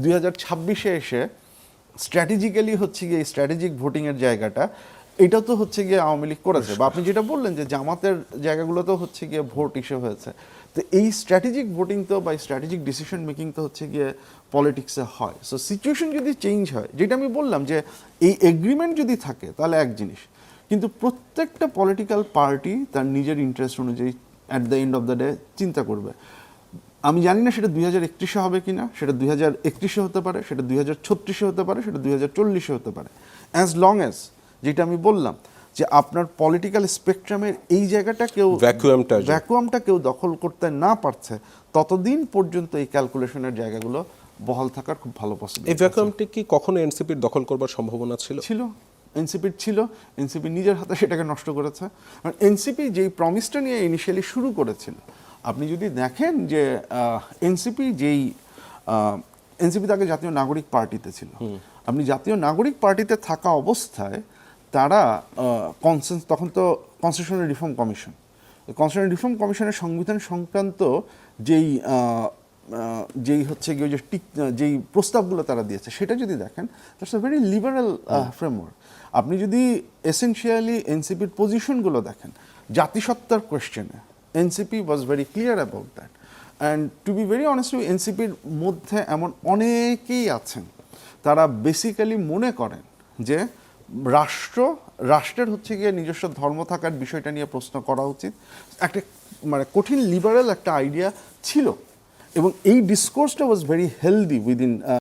2026-এ এসে স্ট্র্যাটেজিক্যালি হচ্ছে গিয়ে স্ট্র্যাটেজিক ভোটিংয়ের জায়গাটা, এটা তো হচ্ছে গিয়ে আওয়ামী লীগ করেছে। বা আপনি যেটা বললেন যে জামাতের জায়গাগুলোতেও হচ্ছে গিয়ে ভোট ইস্যু হয়েছে। তো এই স্ট্র্যাটেজিক ভোটিং তো বা স্ট্র্যাটেজিক ডিসিশন মেকিং তো হচ্ছে গিয়ে পলিটিক্সে হয়। সো সিচুয়েশন যদি চেঞ্জ হয়, যেটা আমি বললাম যে এই এগ্রিমেন্ট যদি থাকে তাহলে এক জিনিস, কিন্তু প্রত্যেকটা পলিটিক্যাল পার্টি তার নিজের ইন্টারেস্ট অনুযায়ী at the end of the day চিন্তা করবে। আমি জানি না সেটা 2031-এ হবে কিনা, সেটা 2031-এ হতে পারে, সেটা 2036-এ হতে পারে, সেটা 2040-এ হতে পারে, অ্যাজ লং অ্যাজ যেটা আমি বললাম যে আপনার পলিটিক্যাল স্পেকট্রামের এই জায়গাটা কেউ ভ্যাকুয়ামটা ভ্যাকুয়ামটা কেউ দখল করতে না পারছে, ততদিন পর্যন্ত এই ক্যালকুলেশনের জায়গাগুলো বহাল থাকার খুব ভালো এই পসিবিলিটি ভ্যাকুয়ামটি কি কখনো এনসিপির দখল করবার সম্ভাবনা ছিল? ছিল। এনসিপির ছিল, এনসিপি নিজের হাতে সেটাকে নষ্ট করেছে। এনসিপি যেই প্রমিসটা নিয়ে ইনিশিয়ালি শুরু করেছিল, আপনি যদি দেখেন যে এনসিপি তাকে জাতীয় নাগরিক পার্টিতে ছিল, আপনি জাতীয় নাগরিক পার্টিতে থাকা অবস্থায় তারা তখন তো constitutional reform commission, constitutional reform কমিশনের সংবিধান সংক্রান্ত যেই হচ্ছে গিয়ে যেই প্রস্তাবগুলো তারা দিয়েছে, সেটা যদি দেখেন that's a very liberal framework. আপনি যদি এসেনশিয়ালি এনসিপির পজিশনগুলো দেখেন জাতিসত্তার কোয়েশ্চেনে, NCP was very clear about that. And to be very honest, এনসিপির মধ্যে এমন অনেকেই আছেন তারা বেসিক্যালি মনে করেন যে রাষ্ট্রের হচ্ছে গিয়ে নিজস্ব ধর্ম থাকার বিষয়টা নিয়ে প্রশ্ন করা উচিত। একটা মানে কঠিন লিবারাল একটা আইডিয়া ছিল, এবং এই ডিসকোর্সটা ওয়াজ ভেরি হেলদি উইদিন